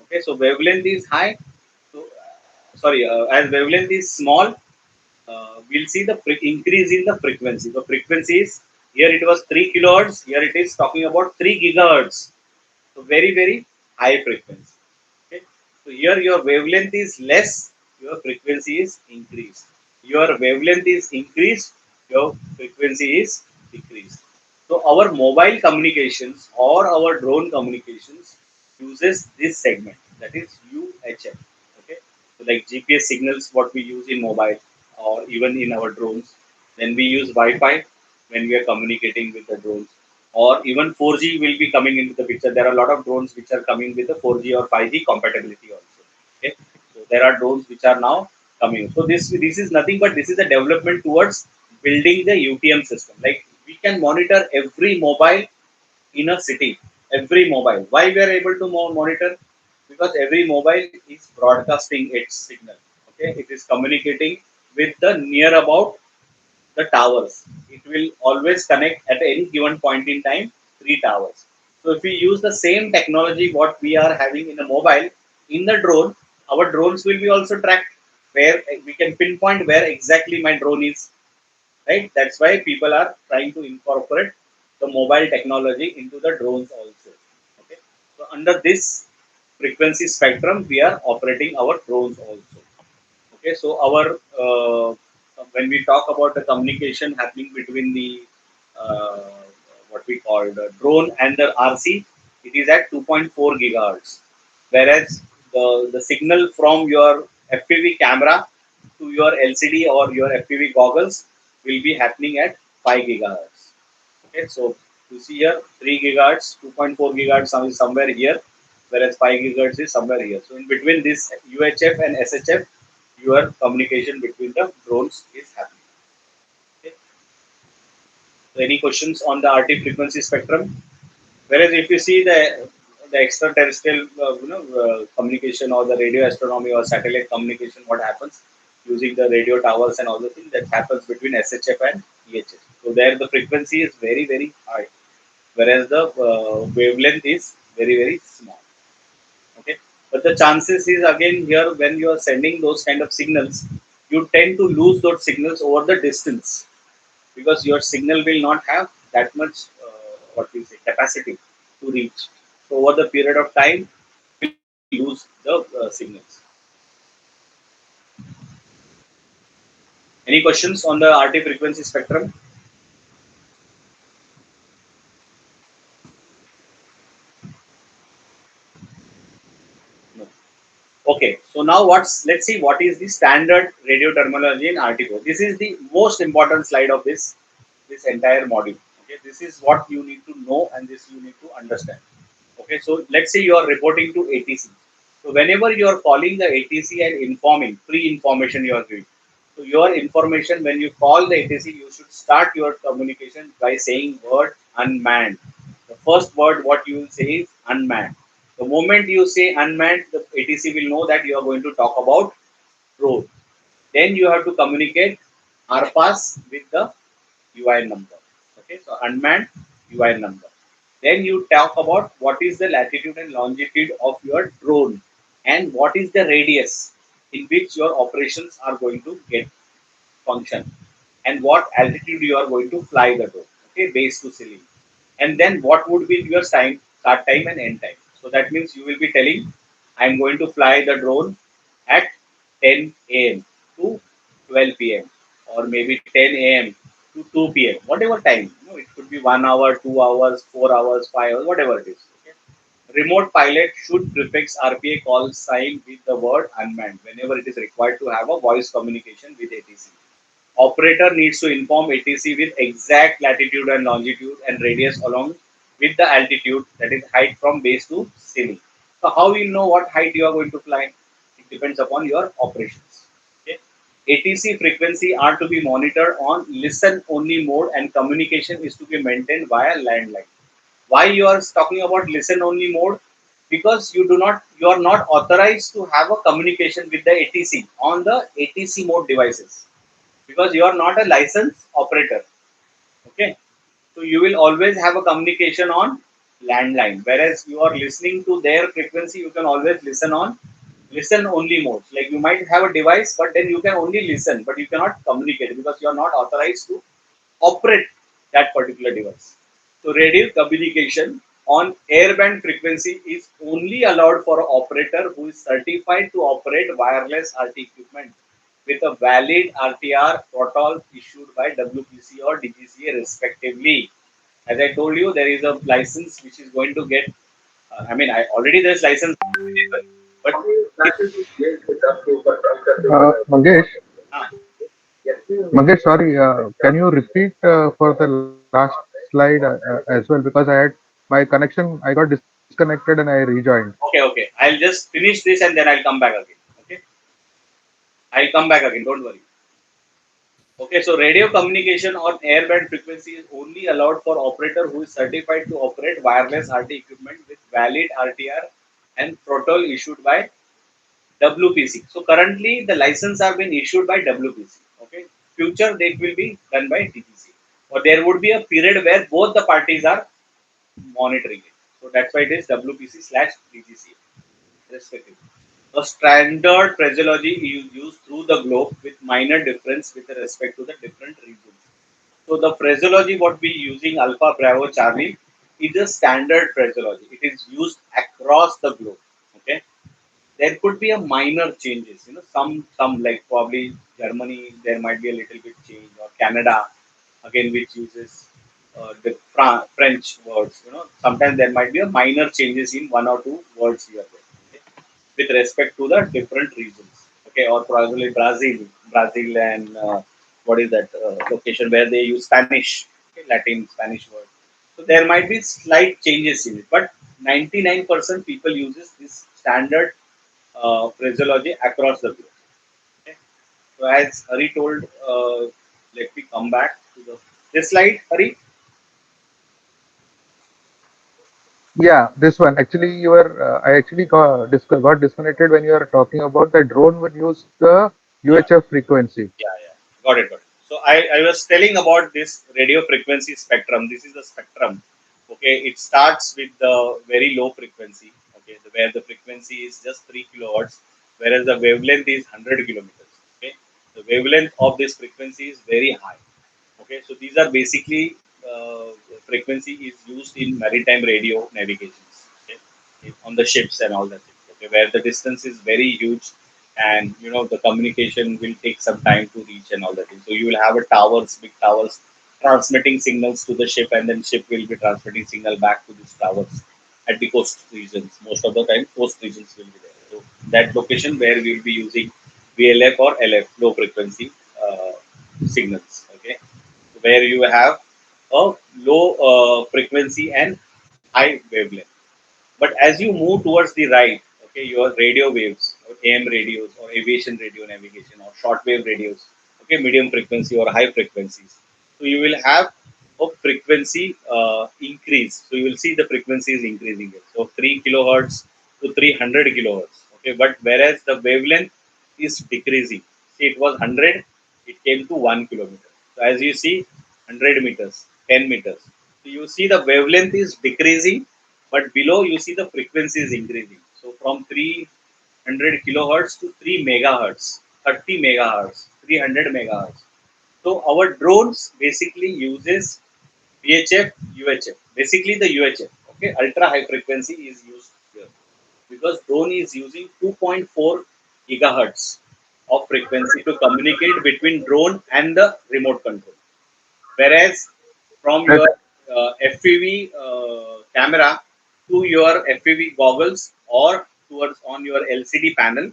Okay, so wavelength is high. So sorry, as wavelength is small, we'll see the increase in the frequency. The frequency is here it was 3 kilohertz. Here it is talking about 3 gigahertz. So very, very high frequency. Okay. So here your wavelength is less, your frequency is increased. Your wavelength is increased, your frequency is decreased. So our mobile communications or our drone communications uses this segment, that is UHF. Okay. So like GPS signals, what we use in mobile or even in our drones. Then we use Wi-Fi when we are communicating with the drones, or even 4G will be coming into the picture. There are a lot of drones which are coming with the 4G or 5G compatibility also. Okay, so there are drones which are now coming. So this is nothing but this is a development towards building the UTM system. Like we can monitor every mobile in a city, every mobile. Why we are able to monitor? Because every mobile is broadcasting its signal. Okay, it is communicating with the near about the towers. It will always connect at any given point in time, three towers. So if we use the same technology what we are having in a mobile, in the drone, our drones will be also tracked where we can pinpoint where exactly my drone is, right? That's why people are trying to incorporate the mobile technology into the drones also. Okay. So under this frequency spectrum, we are operating our drones also. Okay, so our when we talk about the communication happening between the uh, what we call the drone and the RC, it is at 2.4 gigahertz, whereas the signal from your FPV camera to your LCD or your FPV goggles will be happening at 5 gigahertz. Okay, so you see here 3 gigahertz, 2.4 gigahertz is somewhere here, whereas 5 gigahertz is somewhere here. So in between this UHF and SHF, your communication between the drones is happening. Okay. So any questions on the RT frequency spectrum? Whereas if you see the extraterrestrial communication or the radio astronomy or satellite communication, what happens using the radio towers and all the things that happens between SHF and EHF. So there the frequency is very very high, whereas the wavelength is very very small. Okay, but the chances is again here when you are sending those kind of signals, you tend to lose those signals over the distance because your signal will not have that much what we say capacity to reach. So over the period of time you will lose the signals. Any questions on the RT frequency spectrum? No. Okay, so now let's see what is the standard radio terminology in RTO. This is the most important slide of this entire module. Okay, this is what you need to know and this you need to understand. Okay, so let's say you are reporting to ATC. So whenever you are calling the ATC and informing, pre-information you are giving. So your information when you call the ATC, you should start your communication by saying word unmanned. The first word what you will say is unmanned. The moment you say unmanned, the ATC will know that you are going to talk about road. Then you have to communicate RPAS with the UIN number. Okay, so unmanned UIN number. Then you talk about what is the latitude and longitude of your drone and what is the radius in which your operations are going to get function and what altitude you are going to fly the drone. Okay, base to ceiling. And then what would be your time, start time and end time. So that means you will be telling, I'm going to fly the drone at 10 a.m. to 12 p.m. or maybe 10 a.m. to 2 p.m. Whatever time. It could be 1 hour, 2 hours, 4 hours, 5 hours, whatever it is. Okay? Remote pilot should prefix RPA call sign with the word unmanned whenever it is required to have a voice communication with ATC. operator needs to inform ATC with exact latitude and longitude and radius along with the altitude, that is height from base to ceiling. So how you know what height you are going to fly? It depends upon your operations. Okay. ATC frequency are to be monitored on listen only mode, and communication is to be maintained via landline. Why you are talking about listen only mode? Because you are not authorized to have a communication with the ATC on the ATC mode devices, because you are not a licensed operator. Okay, so you will always have a communication on landline, whereas you are listening to their frequency, you can always listen on listen only mode. Like you might have a device, but then you can only listen, but you cannot communicate because you are not authorized to operate that particular device. So radio communication on airband frequency is only allowed for an operator who is certified to operate wireless RT equipment with a valid RTR protocol issued by WPC or DGCA respectively. As I told you, there is a license which is going to get. I mean, I already there's license available, but Mangesh, uh, Mangesh, sorry, can you repeat for the last slide as well? Because my connection, I got disconnected and I rejoined. okay. I'll just finish this and then I'll come back again. Okay, I'll come back again. Don't worry. Okay, so radio communication on airband frequency is only allowed for operator who is certified to operate wireless RT equipment with valid RTR and protocol issued by WPC. So currently the license have been issued by WPC. Okay, future they will be done by DPC. Or there would be a period where both the parties are monitoring it. So that's why it is WPC/DGC respectively. A standard phraseology is used through the globe with minor difference with respect to the different regions. So the phraseology what we using Alpha Bravo Charlie is a standard phraseology. It is used across the globe. Okay, there could be a minor changes. Some like probably Germany there might be a little bit change, or Canada again which uses the French words. Sometimes there might be a minor changes in one or two words here. Okay, with respect to the different regions. Okay, or probably Brazil and what is that location where they use Spanish, okay, Latin Spanish word. So there might be slight changes in it, but 99% people uses this standard phraseology across the globe. Okay. So as Hari told, let me come back to this slide, Hari. Yeah, this one actually I actually got disconnected when you were talking about the drone would use the Yeah. UHF frequency. Yeah. Got it. So I was telling about this radio frequency spectrum. This is the spectrum. Okay, it starts with the very low frequency. Okay, where the frequency is just 3 kilohertz, whereas the wavelength is 100 kilometers. Okay, the wavelength of this frequency is very high. Okay, so these are basically frequency is used in maritime radio navigations. Okay, on the ships and all that. Okay, where the distance is very huge, and the communication will take some time to reach and all that. So you will have a towers, big towers, transmitting signals to the ship, and then ship will be transmitting signal back to these towers at the coast regions. Most of the time, coast regions will be there. So that location where we will be using VLF or LF, low frequency signals. Okay, where you have a low frequency and high wavelength. But as you move towards the right, okay, your radio waves, or AM radios, or aviation radio navigation, or shortwave radios, okay, medium frequency or high frequencies. So you will have a frequency increase. So you will see the frequency is increasing. So 3 kilohertz to 300 kilohertz. Okay, but whereas the wavelength is decreasing. See, it was 100, it came to 1 kilometer. So as you see, 100 meters, 10 meters. So you see the wavelength is decreasing, but below you see the frequency is increasing. So from 300 kilohertz to 3 megahertz, 30 megahertz, 300 megahertz. So our drones basically uses VHF, UHF. Basically the UHF. Okay, ultra high frequency is used here because drone is using 2.4 gigahertz of frequency to communicate between drone and the remote control. Whereas from That your FPV camera to your FPV goggles or towards on your LCD panel,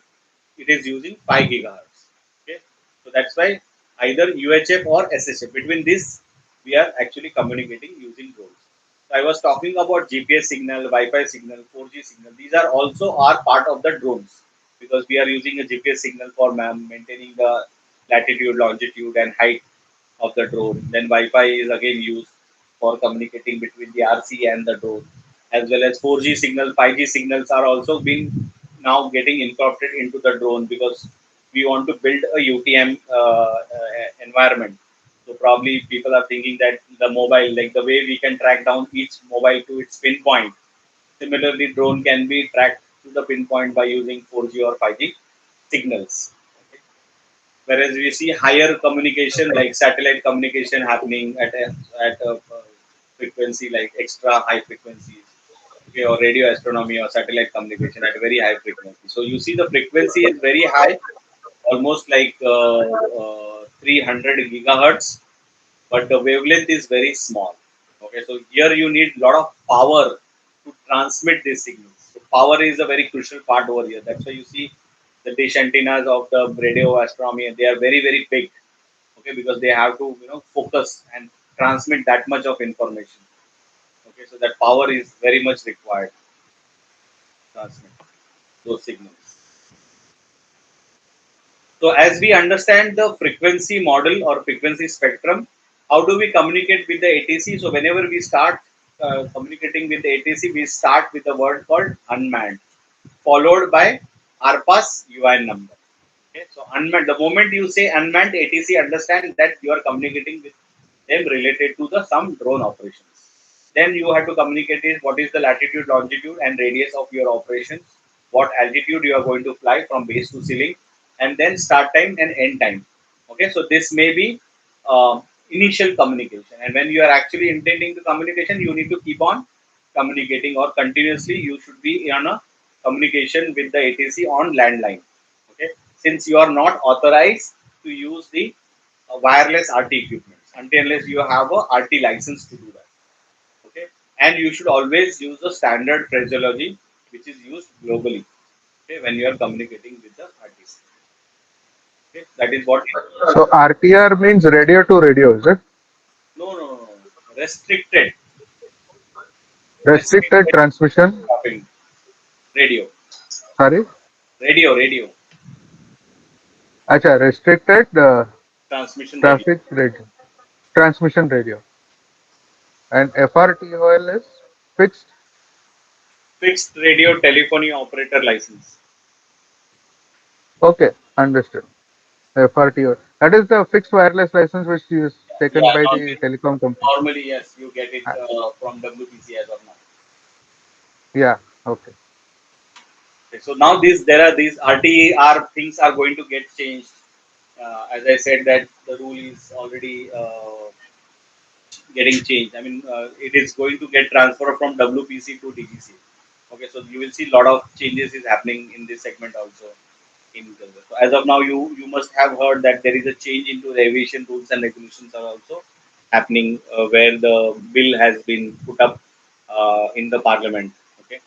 it is using 5 gigahertz. Okay, so that's why either UHF or SHF. Between this, we are actually communicating using drones. So I was talking about GPS signal, Wi-Fi signal, 4G signal. These are also are part of the drones because we are using a GPS signal for maintaining the latitude, longitude, and height of the drone. Then Wi-Fi is again used for communicating between the RC and the drone, as well as 4G signal, 5G signals are also being now getting incorporated into the drone because we want to build a UTM environment. So probably people are thinking that the mobile, like the way we can track down each mobile to its pinpoint, similarly drone can be tracked to the pinpoint by using 4G or 5G signals. Whereas we see higher communication like satellite communication happening at a frequency like extra high frequencies, okay, or radio astronomy or satellite communication at a very high frequency. So you see the frequency is very high, almost like 300 gigahertz, but the wavelength is very small. Okay, so here you need a lot of power to transmit these signals. So power is a very crucial part over here. That's why you see the dish antennas of the radio astronomy, they are very very big. Okay, because they have to focus and transmit that much of information. Okay, so that power is very much required to transmit those signals. So as we understand the frequency model or frequency spectrum, how do we communicate with the ATC? So whenever we start communicating with the ATC, we start with a word called unmanned, followed by ARPA's UIN number. Okay, so unmanned. The moment you say unmanned, ATC understand that you are communicating with them related to the some drone operations. Then you have to communicate is what is the latitude, longitude, and radius of your operations, what altitude you are going to fly from base to ceiling, and then start time and end time. Okay, so this may be initial communication, and when you are actually intending the communication, you need to keep on communicating or continuously. You should be on a communication with the ATC on landline. Okay, since you are not authorized to use the wireless RT equipment until unless you have a RT license to do that. Okay, and you should always use the standard phraseology which is used globally. Okay, when you are communicating with the RTC. Okay, that is what. So RTR means radio to radio, is it? No, no, no, no. Restricted, Restricted restricted transmission. stopping radio, Sorry. radio, Acha, restricted transmission radio, traffic radio, transmission radio. And FRTOL is fixed. fixed radio telephony operator license. Okay, understood. FRTO. That is the fixed wireless license which is taken Yeah, by the telecom company. normally yes, you get it Uh, from WPC as of now. yeah. Okay. Okay, so now there are these RTR things are going to get changed. As I said, that the rule is already getting changed. I mean, it is going to get transferred from WPC to DPC. Okay, so you will see a lot of changes is happening in this segment also. So as of now, you must have heard that there is a change into the aviation rules and regulations are also happening, where the bill has been put up in the parliament. Okay,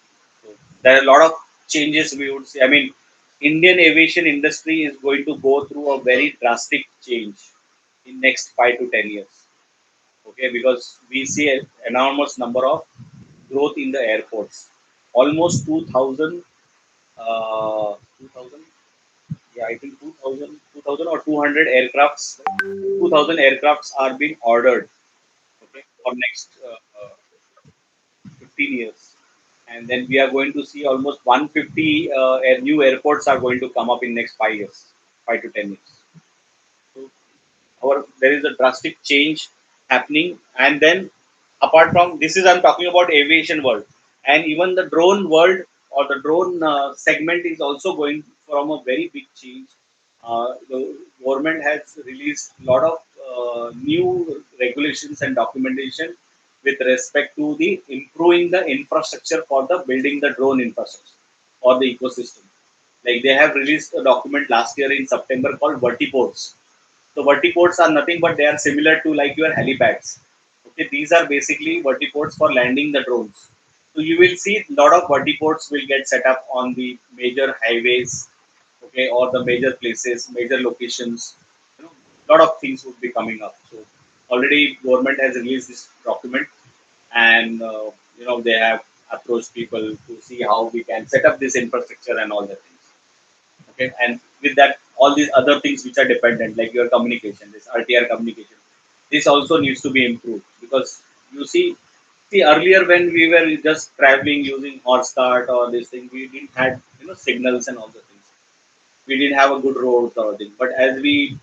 so there are a lot of changes we would say. I mean, Indian aviation industry is going to go through a very drastic change in next 5 to 10 years. Okay, because we see an enormous number of growth in the airports. Almost 2000, 2000, yeah, I think 2000 or 200 aircrafts, 2000 aircrafts are being ordered. Okay, for next 15 years, and then we are going to see almost 150 new airports are going to come up in next 5 years, 5 to 10 years. So there is a drastic change happening, and then apart from this is I'm talking about aviation world, and even the drone world or the drone segment is also going from a very big change. The government has released a lot of new regulations and documentation with respect to the improving the infrastructure for the building the drone infrastructure or the ecosystem. Like they have released a document last year in September called vertiports. So vertiports are nothing but they are similar to like your helipads. Okay, these are basically vertiports for landing the drones. So you will see a lot of vertiports will get set up on the major highways, okay, or the major places, major locations. You know, lot of things would be coming up. So already government has released this document, and they have approached people to see how we can set up this infrastructure and all the things. Okay, and with that, all these other things which are dependent, like your communication, this RTR communication, this also needs to be improved, because you see earlier when we were just traveling using horse cart or this thing, we didn't had signals and all the things. We didn't have a good roads or thing. But as we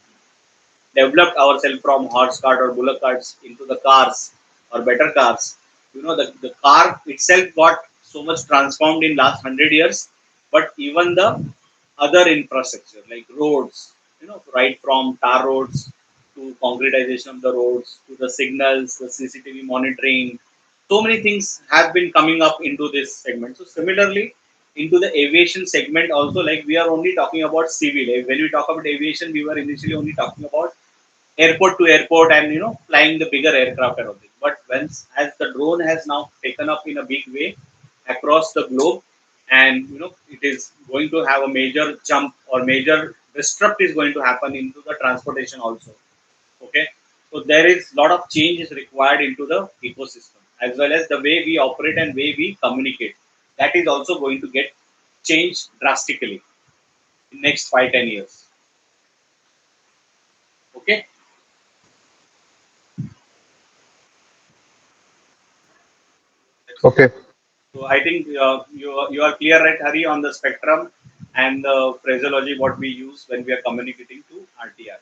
developed ourselves from horse cart or bullock carts into the cars or better cars, the car itself got so much transformed in last 100 years. But even the other infrastructure like roads, right from tar roads to concretization of the roads to the signals, the CCTV monitoring, so many things have been coming up into this segment. So similarly, into the aviation segment also, like we are only talking about civil. Like when we talk about aviation, we were initially only talking about airport to airport and flying the bigger aircraft and all this. But once as the drone has now taken up in a big way across the globe, and it is going to have a major jump or major disrupt is going to happen into the transportation also. Okay, so there is a lot of change is required into the ecosystem, as well as the way we operate and way we communicate. That is also going to get changed drastically in next 5-10 years. Okay. Okay. So I think you are clear, right, Hari, on the spectrum and the phraseology what we use when we are communicating to RTR.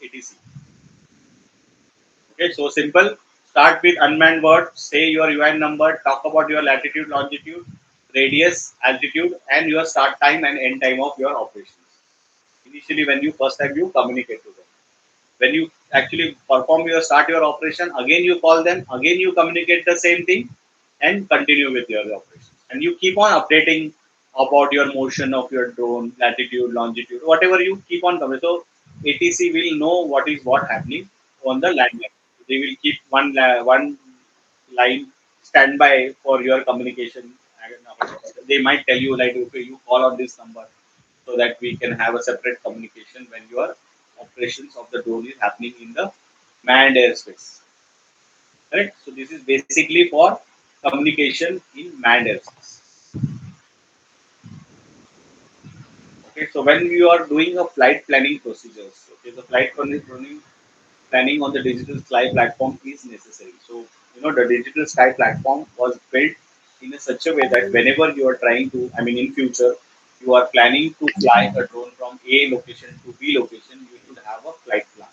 ATC. Okay, so simple. Start with unmanned word. Say your UN number. Talk about your latitude, longitude, radius, altitude, and your start time and end time of your operations. Initially, when you first time you communicate to them. When you actually perform your start your operation, again you call them, again you communicate the same thing, and continue with your operations, and you keep on updating about your motion of your drone, latitude, longitude, whatever you keep on coming. So ATC will know what is what happening on the landline. They will keep one line standby for your communication. They might tell you like, okay, you call on this number, so that we can have a separate communication when your operations of the drone is happening in the manned airspace. Right? So this is basically for communication in manned airspace. Okay, so when you are doing a flight planning procedures, okay, the planning on the digital sky platform is necessary. So the digital sky platform was built in a such a way that whenever you are trying to, I mean, in future, you are planning to fly a drone from A location to B location, you should have a flight plan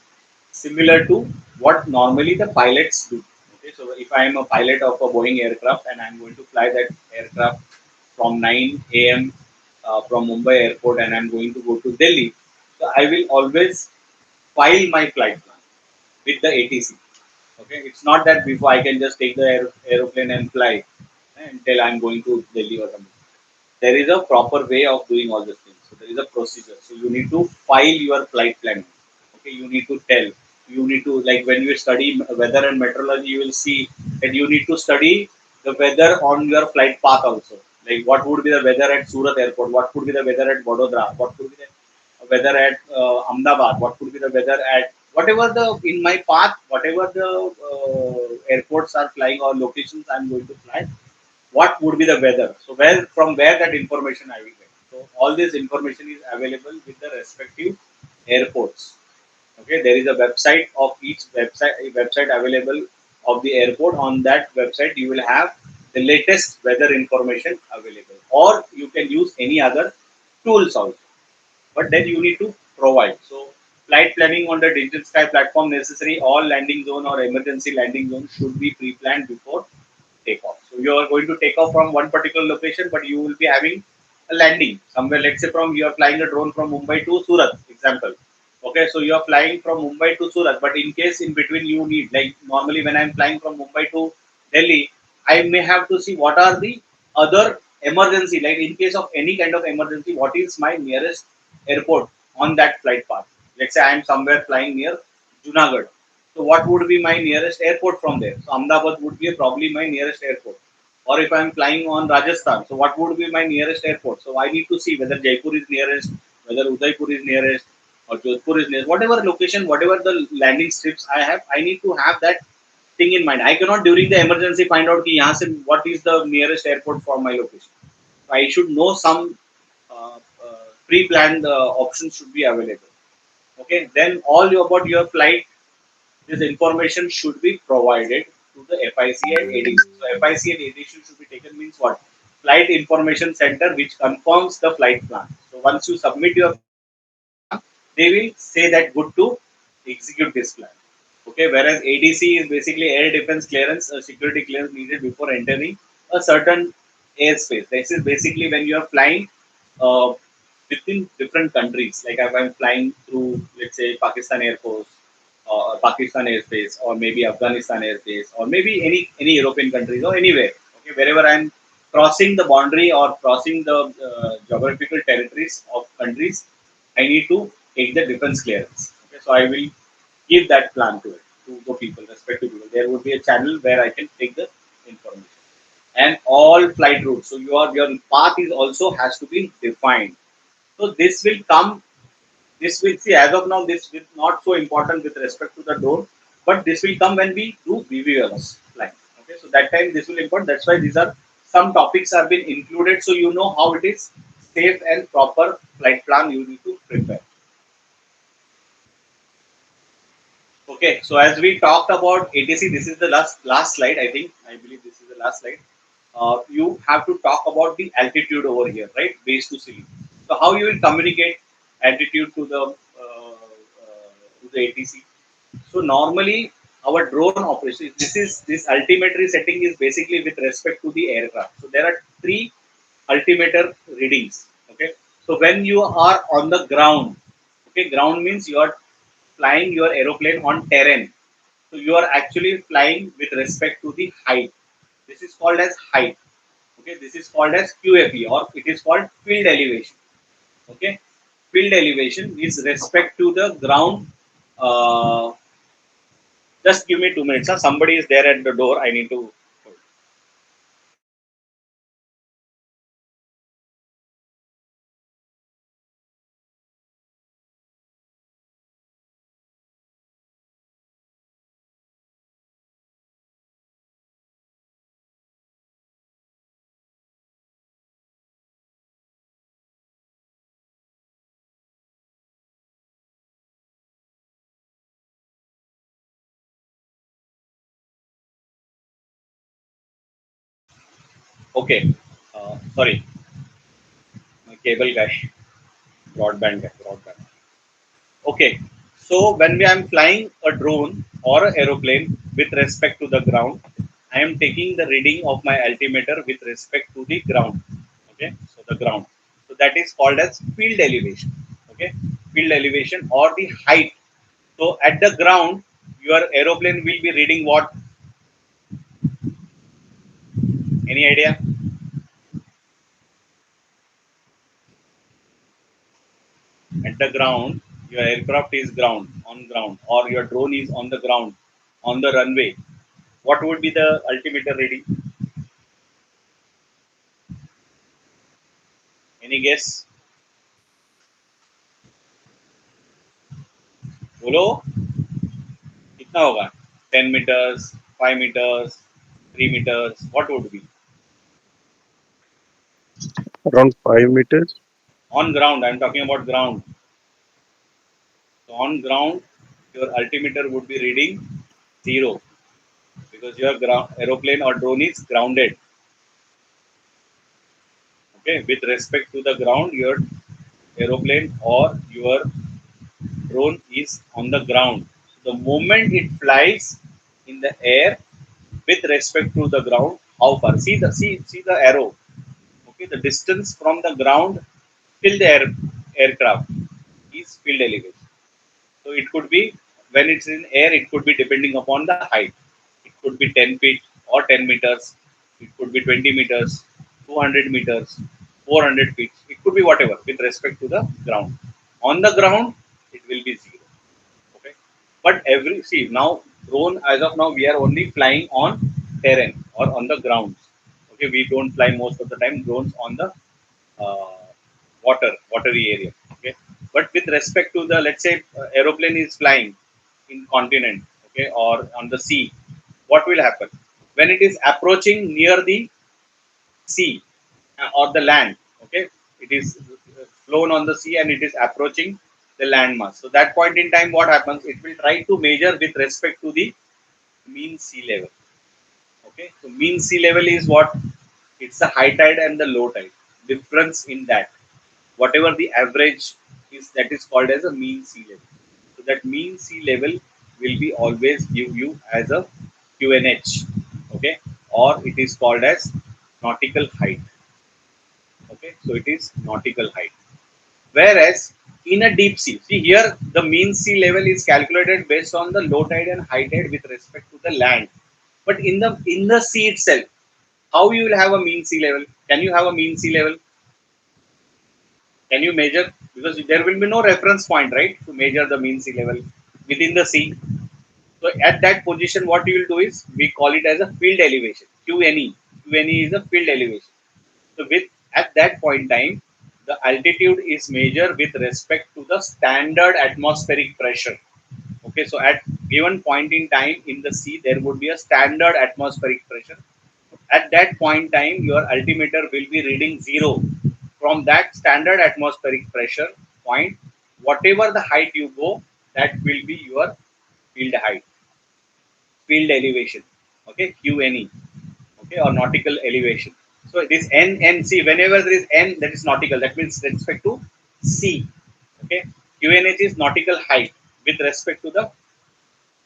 similar to what normally the pilots do. Okay, so if I am a pilot of a Boeing aircraft and I am going to fly that aircraft from 9 a.m. From Mumbai airport and I am going to go to Delhi, so I will always file my flight plan with the ATC. Okay, it's not that before I can just take the aeroplane and fly until I'm going to Delhi or something. There is a proper way of doing all these things. So there is a procedure. So you need to file your flight planning. Okay, you need to tell. You need to, like when you study weather and meteorology, you will see that you need to study the weather on your flight path also. Like what would be the weather at Surat airport? What could be the weather at Vadodara? What could be the weather at Ahmedabad? What could be the weather at whatever the in my path, whatever the airports are flying or locations I'm going to fly, what would be the weather. So where from where that information I will get. So all this information is available with the respective airports. Okay, there is a website of each website available of the airport. On that website, you will have the latest weather information available, or you can use any other tools also. But then you need to provide. So flight planning on the digital sky platform necessary. All landing zone or emergency landing zone should be pre-planned before takeoff. So you are going to take off from one particular location, but you will be having a landing somewhere. Let's say from you are flying a drone from Mumbai to Surat, example. Okay, so you are flying from Mumbai to Surat, but in case in between you need, like normally when I'm flying from Mumbai to Delhi, I may have to see what are the other emergency, like in case of any kind of emergency, what is my nearest airport on that flight path. Let's say I am somewhere flying near Junagadh. So what would be my nearest airport from there? So Ahmedabad would be probably my nearest airport. Or if I am flying on Rajasthan, so what would be my nearest airport? So I need to see whether Jaipur is nearest, whether Udaipur is nearest, or Jodhpur is near, whatever location, whatever the landing strips I have, I need to have that thing in mind. I cannot during the emergency find out ki yahan se what is the nearest airport for my location. I should know some pre-planned options should be available. Okay, then about your flight, this information should be provided to the FIC and ADC. So FIC and ADC should be taken means what? Flight Information Center, which confirms the flight plan. So once you submit your flight plan, they will say that good to execute this plan. Okay, whereas ADC is basically air defense clearance, security clearance needed before entering a certain airspace. This is basically when you are flying uh, within different countries. Like if I'm flying through, let's say, Pakistan Air Force, Pakistan airspace, or maybe Afghanistan airspace, or maybe any European countries or anywhere. Okay, wherever I'm crossing the boundary or crossing the geographical territories of countries, I need to take the defense clearance. Okay, so I will give that plan to it to the people, respective people. There would be a channel where I can take the information and all flight routes. So your path is also has to be defined. So this will come. This will see as of now. This is not so important with respect to the drone, but this will come when we do BVLS flying. Okay, so that time this will important. That's why these are some topics have been included, so you know how it is safe and proper flight plan you need to prepare. Okay, so as we talked about ATC, this is the last slide. I believe this is the last slide. You have to talk about the altitude over here, right? Base to ceiling. So how you will communicate altitude to the ATC? So normally our drone operation. This altimetry setting is basically with respect to the aircraft. So there are three altimeter readings. Okay. So when you are on the ground, okay, ground means you are flying your aeroplane on terrain. So you are actually flying with respect to the height. This is called as height. Okay, this is called as QFE or it is called field elevation. Okay, field elevation is respect to the ground. Uh, just give me 2 minutes. Huh? Somebody is there at the door. I need to. Okay, sorry, my cable guy, broadband guy, broadband. Okay, so when we am flying a drone or an aeroplane with respect to the ground, I am taking the reading of my altimeter with respect to the ground. Okay, so the ground. So that is called as field elevation. Okay, field elevation or the height. So at the ground, your aeroplane will be reading what? Any idea? At the ground, your aircraft is on ground, or your drone is on the ground, on the runway. What would be the altimeter reading? Any guess? बोलो कितना होगा 10 meters 5 meters 3 meters what would be Around 5 meters. on ground I'm talking about ground so on ground your altimeter would be reading zero because your ground aeroplane or drone is grounded okay with respect to the ground your aeroplane or your drone is on the ground the moment it flies in the air with respect to the ground how far see the arrow. Okay, the distance from the ground till the aircraft is field elevation. So it could be when it's in air, it could be depending upon the height. It could be 10 feet or 10 meters. It could be 20 meters, 200 meters, 400 feet. It could be whatever with respect to the ground. On the ground, it will be zero. Okay, but every see now drone as of now we are only flying on terrain or on the ground. Okay, we don't fly most of the time drones on the uh, watery area. Okay, But with respect to the, let's say, aeroplane is flying in continent, okay, or on the sea, what will happen when it is approaching near the sea or the land? Okay, it is flown on the sea and it is approaching the land mass. So that point in time, what happens? It will try to measure with respect to the mean sea level. Okay, so mean sea level is what? It's the high tide and the low tide difference in that. Whatever the average is, that is called as a mean sea level. So that mean sea level will be always give you as a QNH. Okay, or it is called as nautical height. Okay, so it is nautical height. Whereas in a deep sea, see here the mean sea level is calculated based on the low tide and high tide with respect to the land. But in the sea itself, how you will have a mean sea level? Can you have a mean sea level? Can you measure? Because there will be no reference point, right, to measure the mean sea level within the sea. So at that position, what you will do is we call it as a field elevation, QNE. QNE is a field elevation. So with at that point in time, the altitude is measured with respect to the standard atmospheric pressure. Okay, so at given point in time in the sea, there would be a standard atmospheric pressure. At that point in time, your altimeter will be reading zero. From that standard atmospheric pressure point, whatever the height you go, that will be your field height, field elevation. Okay, QNE. Okay, or nautical elevation. So this NNC, whenever there is N, that is nautical. That means with respect to sea. Okay, QNH is nautical height with respect to the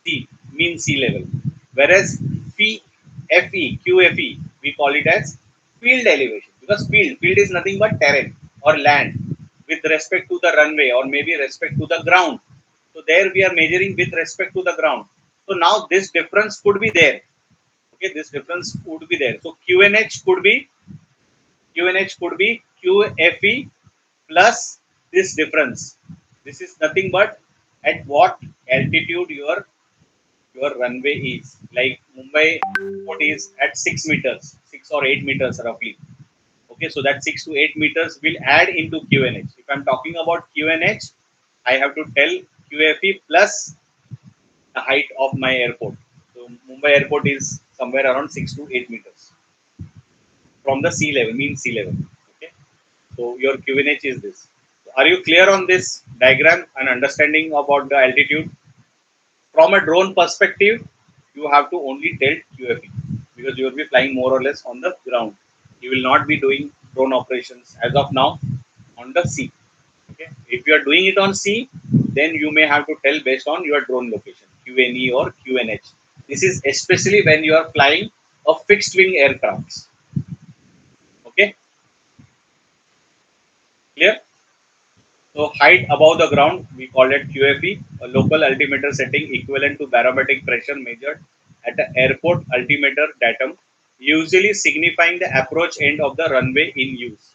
sea, mean sea level. Whereas QFE, we call it as field elevation, because field is nothing but terrain or land with respect to the runway or maybe respect to the ground. So there we are measuring with respect to the ground. So now this difference could be there. Okay, this difference would be there. So QNH could be QFE plus this difference. This is nothing but at what altitude your runway is. Like Mumbai airport is at 6 meters, 6 or 8 meters roughly. Okay, so that 6 to 8 meters will add into QNH. If I'm talking about QNH, I have to tell QFE plus the height of my airport. So Mumbai airport is somewhere around 6 to 8 meters from the sea level, mean sea level. Okay, so your QNH is this. Are you clear on this diagram and understanding about the altitude? From a drone perspective, you have to only tilt QFE because you will be flying more or less on the ground. You will not be doing drone operations as of now on the sea. Okay. If you are doing it on sea, then you may have to tell based on your drone location, QNE or QNH. This is especially when you are flying a fixed wing aircrafts. Okay, clear? So height above the ground, we call it QFE, a local altimeter setting equivalent to barometric pressure measured at the airport altimeter datum, usually signifying the approach end of the runway in use.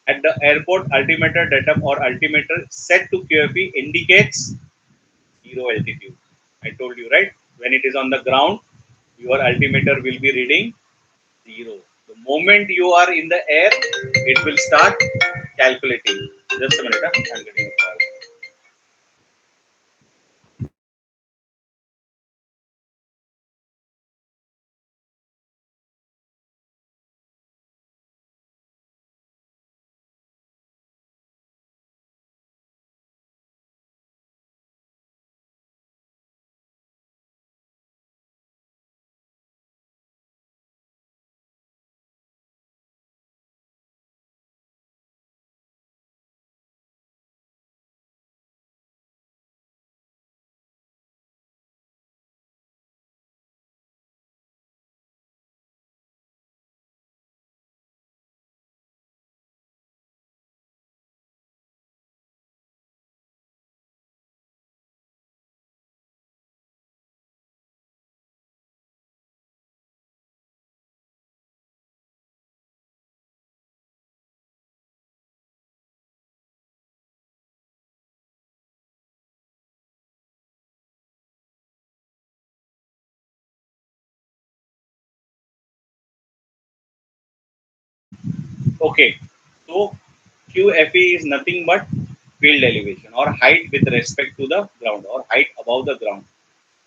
At the airport altimeter datum or altimeter set to QFE indicates zero altitude. I told you, right? When it is on the ground, your altimeter will be reading zero. The moment you are in the air, it will start calculating. Just a minute, I'm getting a call. Okay, so QFE is nothing but field elevation, or height with respect to the ground, or height above the ground.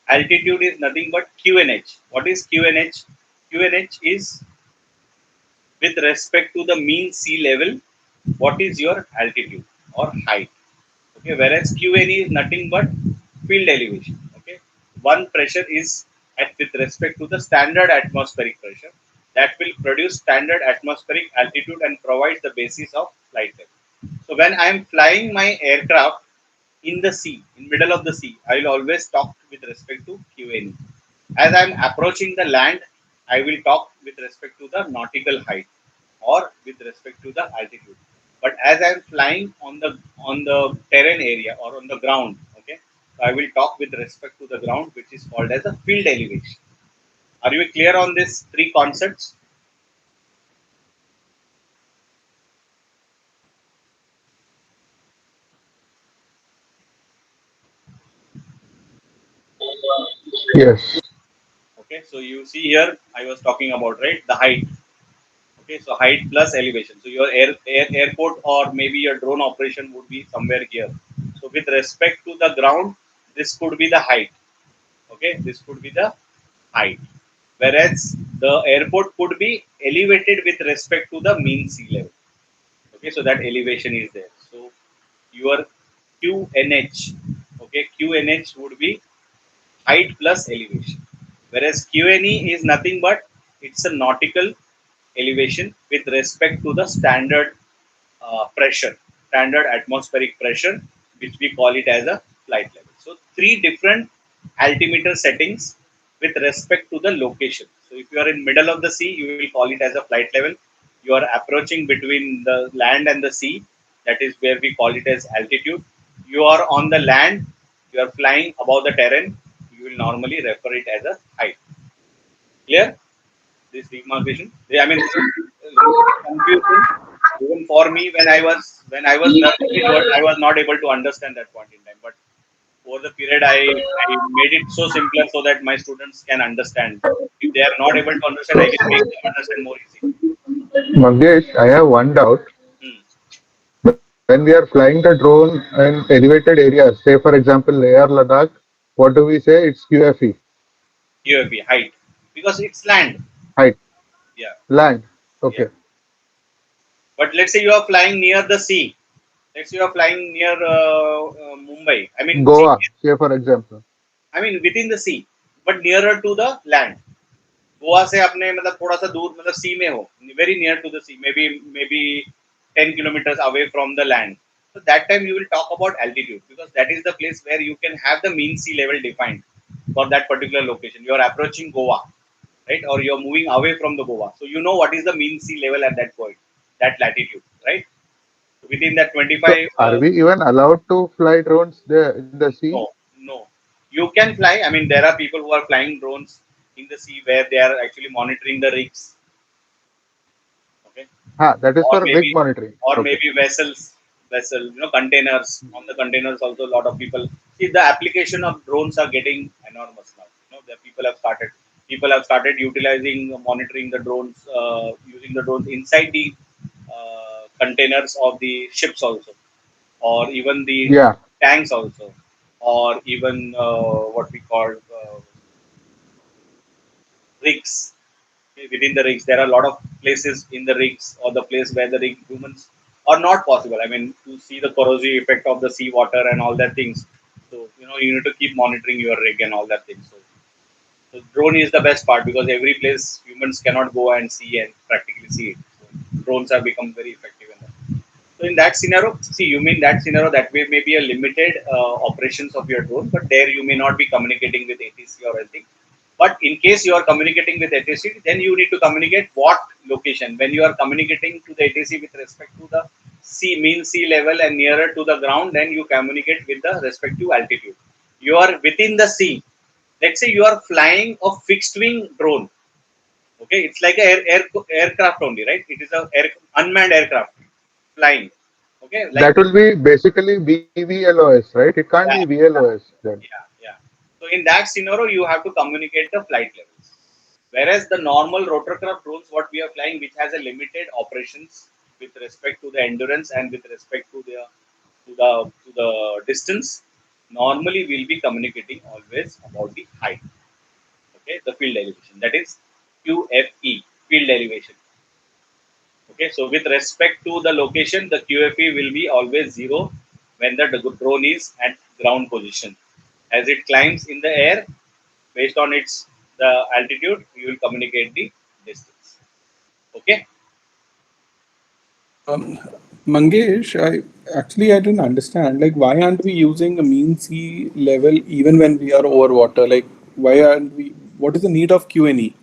Altitude is nothing but QNH. What is QNH? QNH is with respect to the mean sea level, what is your altitude or height. Okay, whereas QNE is nothing but field elevation. Okay, one pressure is at with respect to the standard atmospheric pressure that will produce standard atmospheric altitude and provides the basis of flight level. So when I am flying my aircraft in the sea, in middle of the sea, I will always talk with respect to QNE. As I am approaching the land, I will talk with respect to the nautical height or with respect to the altitude. But as I am flying on the terrain area or on the ground, okay, so I will talk with respect to the ground, which is called as a field elevation. Are you clear on these three concepts? Yes. Okay, so you see here I was talking about, right, the height. Okay, so height plus elevation. So your airport or maybe your drone operation would be somewhere here. So with respect to the ground, this could be the height. Okay, this could be the height. Whereas the airport could be elevated with respect to the mean sea level. Okay, so that elevation is there. So your QNH, okay, QNH would be height plus elevation. Whereas QNE is nothing but it's a nautical elevation with respect to the standard pressure, standard atmospheric pressure, which we call it as a flight level. So three different altimeter settings with respect to the location. So if you are in middle of the sea, you will call it as a flight level. You are approaching between the land and the sea, that is where we call it as altitude. You are on the land, you are flying above the terrain, you will normally refer it as a height. Clear? This demarcation. I mean, this is a little bit confusing even for me when I was learning it. I was not able to understand that point in time. But over the period, I made it so simpler so that my students can understand. If they are not able to understand, I can make them understand more easily. Mangesh, I have one doubt. Hmm. When we are flying the drone in elevated areas, say for example Leh or Ladakh, what do we say? It's QFE, UAP height because it's land. height, Yeah, land. yeah. Okay. But let's say you are flying near the sea. Let's say you are flying near Mumbai. I mean, see, Goa, say for example. I mean within the sea, but nearer to the land. Goa से अपने मतलब थोड़ा सा दूर मतलब सी में हो very near to the sea, maybe 10 kilometers away from the land. So that time you will talk about altitude because that is the place where you can have the mean sea level defined for that particular location. You are approaching Goa, right, or you are moving away from the Goa, so you know what is the mean sea level at that point, that latitude, right? Within that So 25 are we even allowed to fly drones there in the sea? no, no, you can fly. I mean, there are people who are flying drones in the sea where they are actually monitoring the rigs. Okay, Ha, that is or for rig maybe monitoring. Okay. vessel, containers. On the containers also a lot of people see the application of drones are getting enormous now. The people have started utilizing monitoring the drones, using the drones inside the containers of the ships also, or even the Yeah. tanks also, or even what we call rigs. Okay, within the rigs there are a lot of places in the rigs or the place where the rig humans are not possible. I mean, to see the corrosive effect of the sea water and all that things. So you need to keep monitoring your rig and all that things. So drone is the best part because every place humans cannot go and see and practically see it. So drones have become very effective in that. So in that scenario, see, you mean that scenario that way may be a limited operations of your drone, but there you may not be communicating with ATC or anything. But in case you are communicating with ATC, then you need to communicate what location. When you are communicating to the ATC with respect to the mean sea level and nearer to the ground, then you communicate with the respective altitude. You are within the sea. Let's say you are flying a fixed wing drone. Okay, it's like a aircraft only, right? It is a unmanned aircraft flying. Okay, like That will be basically BVLOS, right? It can't be yeah, VLOS then. yeah. So in that scenario, you have to communicate the flight levels. Whereas the normal rotorcraft drones, what we are flying, which has a limited operations with respect to the endurance and with respect to the to the distance, normally we'll be communicating always about the height. Okay, the field elevation, that is QFE, field elevation. Okay, so with respect to the location, the QFE will be always 0 when the drone is at ground position. As it climbs in the air, based on its the altitude, you will communicate the distance. Okay. Um, Mangesh, I didn't understand. Like, why aren't we using a mean sea level even when we are over water? Like, why aren't we? What is the need of QNE?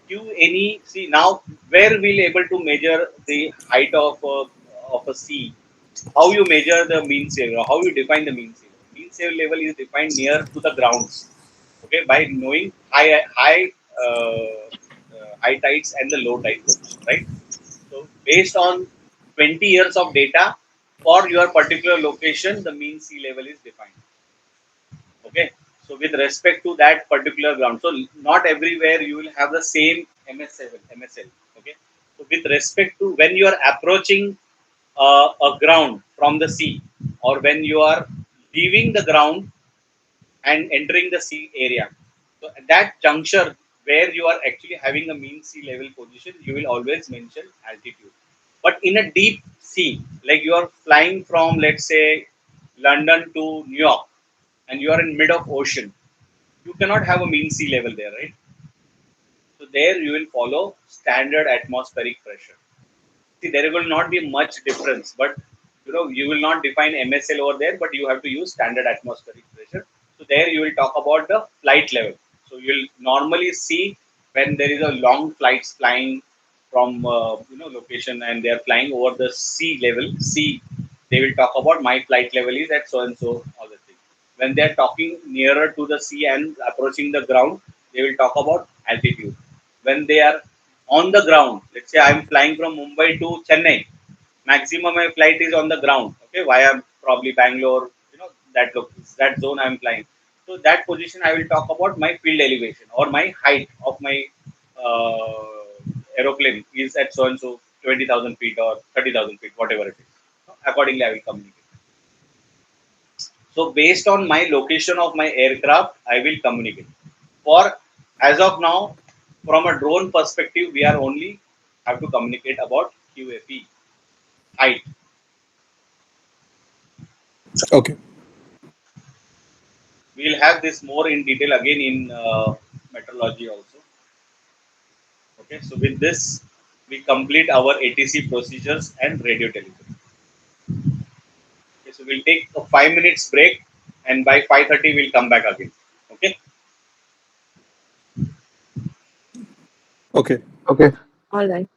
QNE, see now where we'll able to measure the height of a sea. How you measure the mean sea level? How you define the mean sea level? Mean sea level is defined near to the grounds. Okay, by knowing high tides and the low tide position, right? So based on 20 years of data for your particular location, the mean sea level is defined. Okay, so with respect to that particular ground, so not everywhere you will have the same MSL. Okay, so with respect to when you are approaching a ground from the sea, or when you are leaving the ground and entering the sea area, so at that juncture where you are actually having a mean sea level position, you will always mention altitude. But in a deep sea, like you are flying from, let's say, London to New York, and you are in mid of ocean, you cannot have a mean sea level there, right? So there you will follow standard atmospheric pressure. See, there will not be much difference, but you will not define MSL over there, but you have to use standard atmospheric pressure. So there you will talk about the flight level. So you'll normally see when there is a long flights flying from location, and they are flying over the sea level, sea, they will talk about my flight level is at so and so, all the things. When they are talking nearer to the sea and approaching the ground, they will talk about altitude. When they are on the ground, let's say I'm flying from Mumbai to Chennai, maximum my flight is on the ground, okay, via probably Bangalore, that zone I'm flying. So that position I will talk about my field elevation, or my height of my aeroplane is at so and so 20,000 feet or 30,000 feet, whatever it is. Accordingly I will communicate. So based on my location of my aircraft, I will communicate. For as of now, from a drone perspective, we are only have to communicate about QFE, height. Okay. We will have this more in detail again in meteorology also. Okay, so with this, we complete our ATC procedures and radio telemetry. Okay, so we'll take a 5 minutes break, and by 5:30 we'll come back again. Okay. Okay. Okay. All right.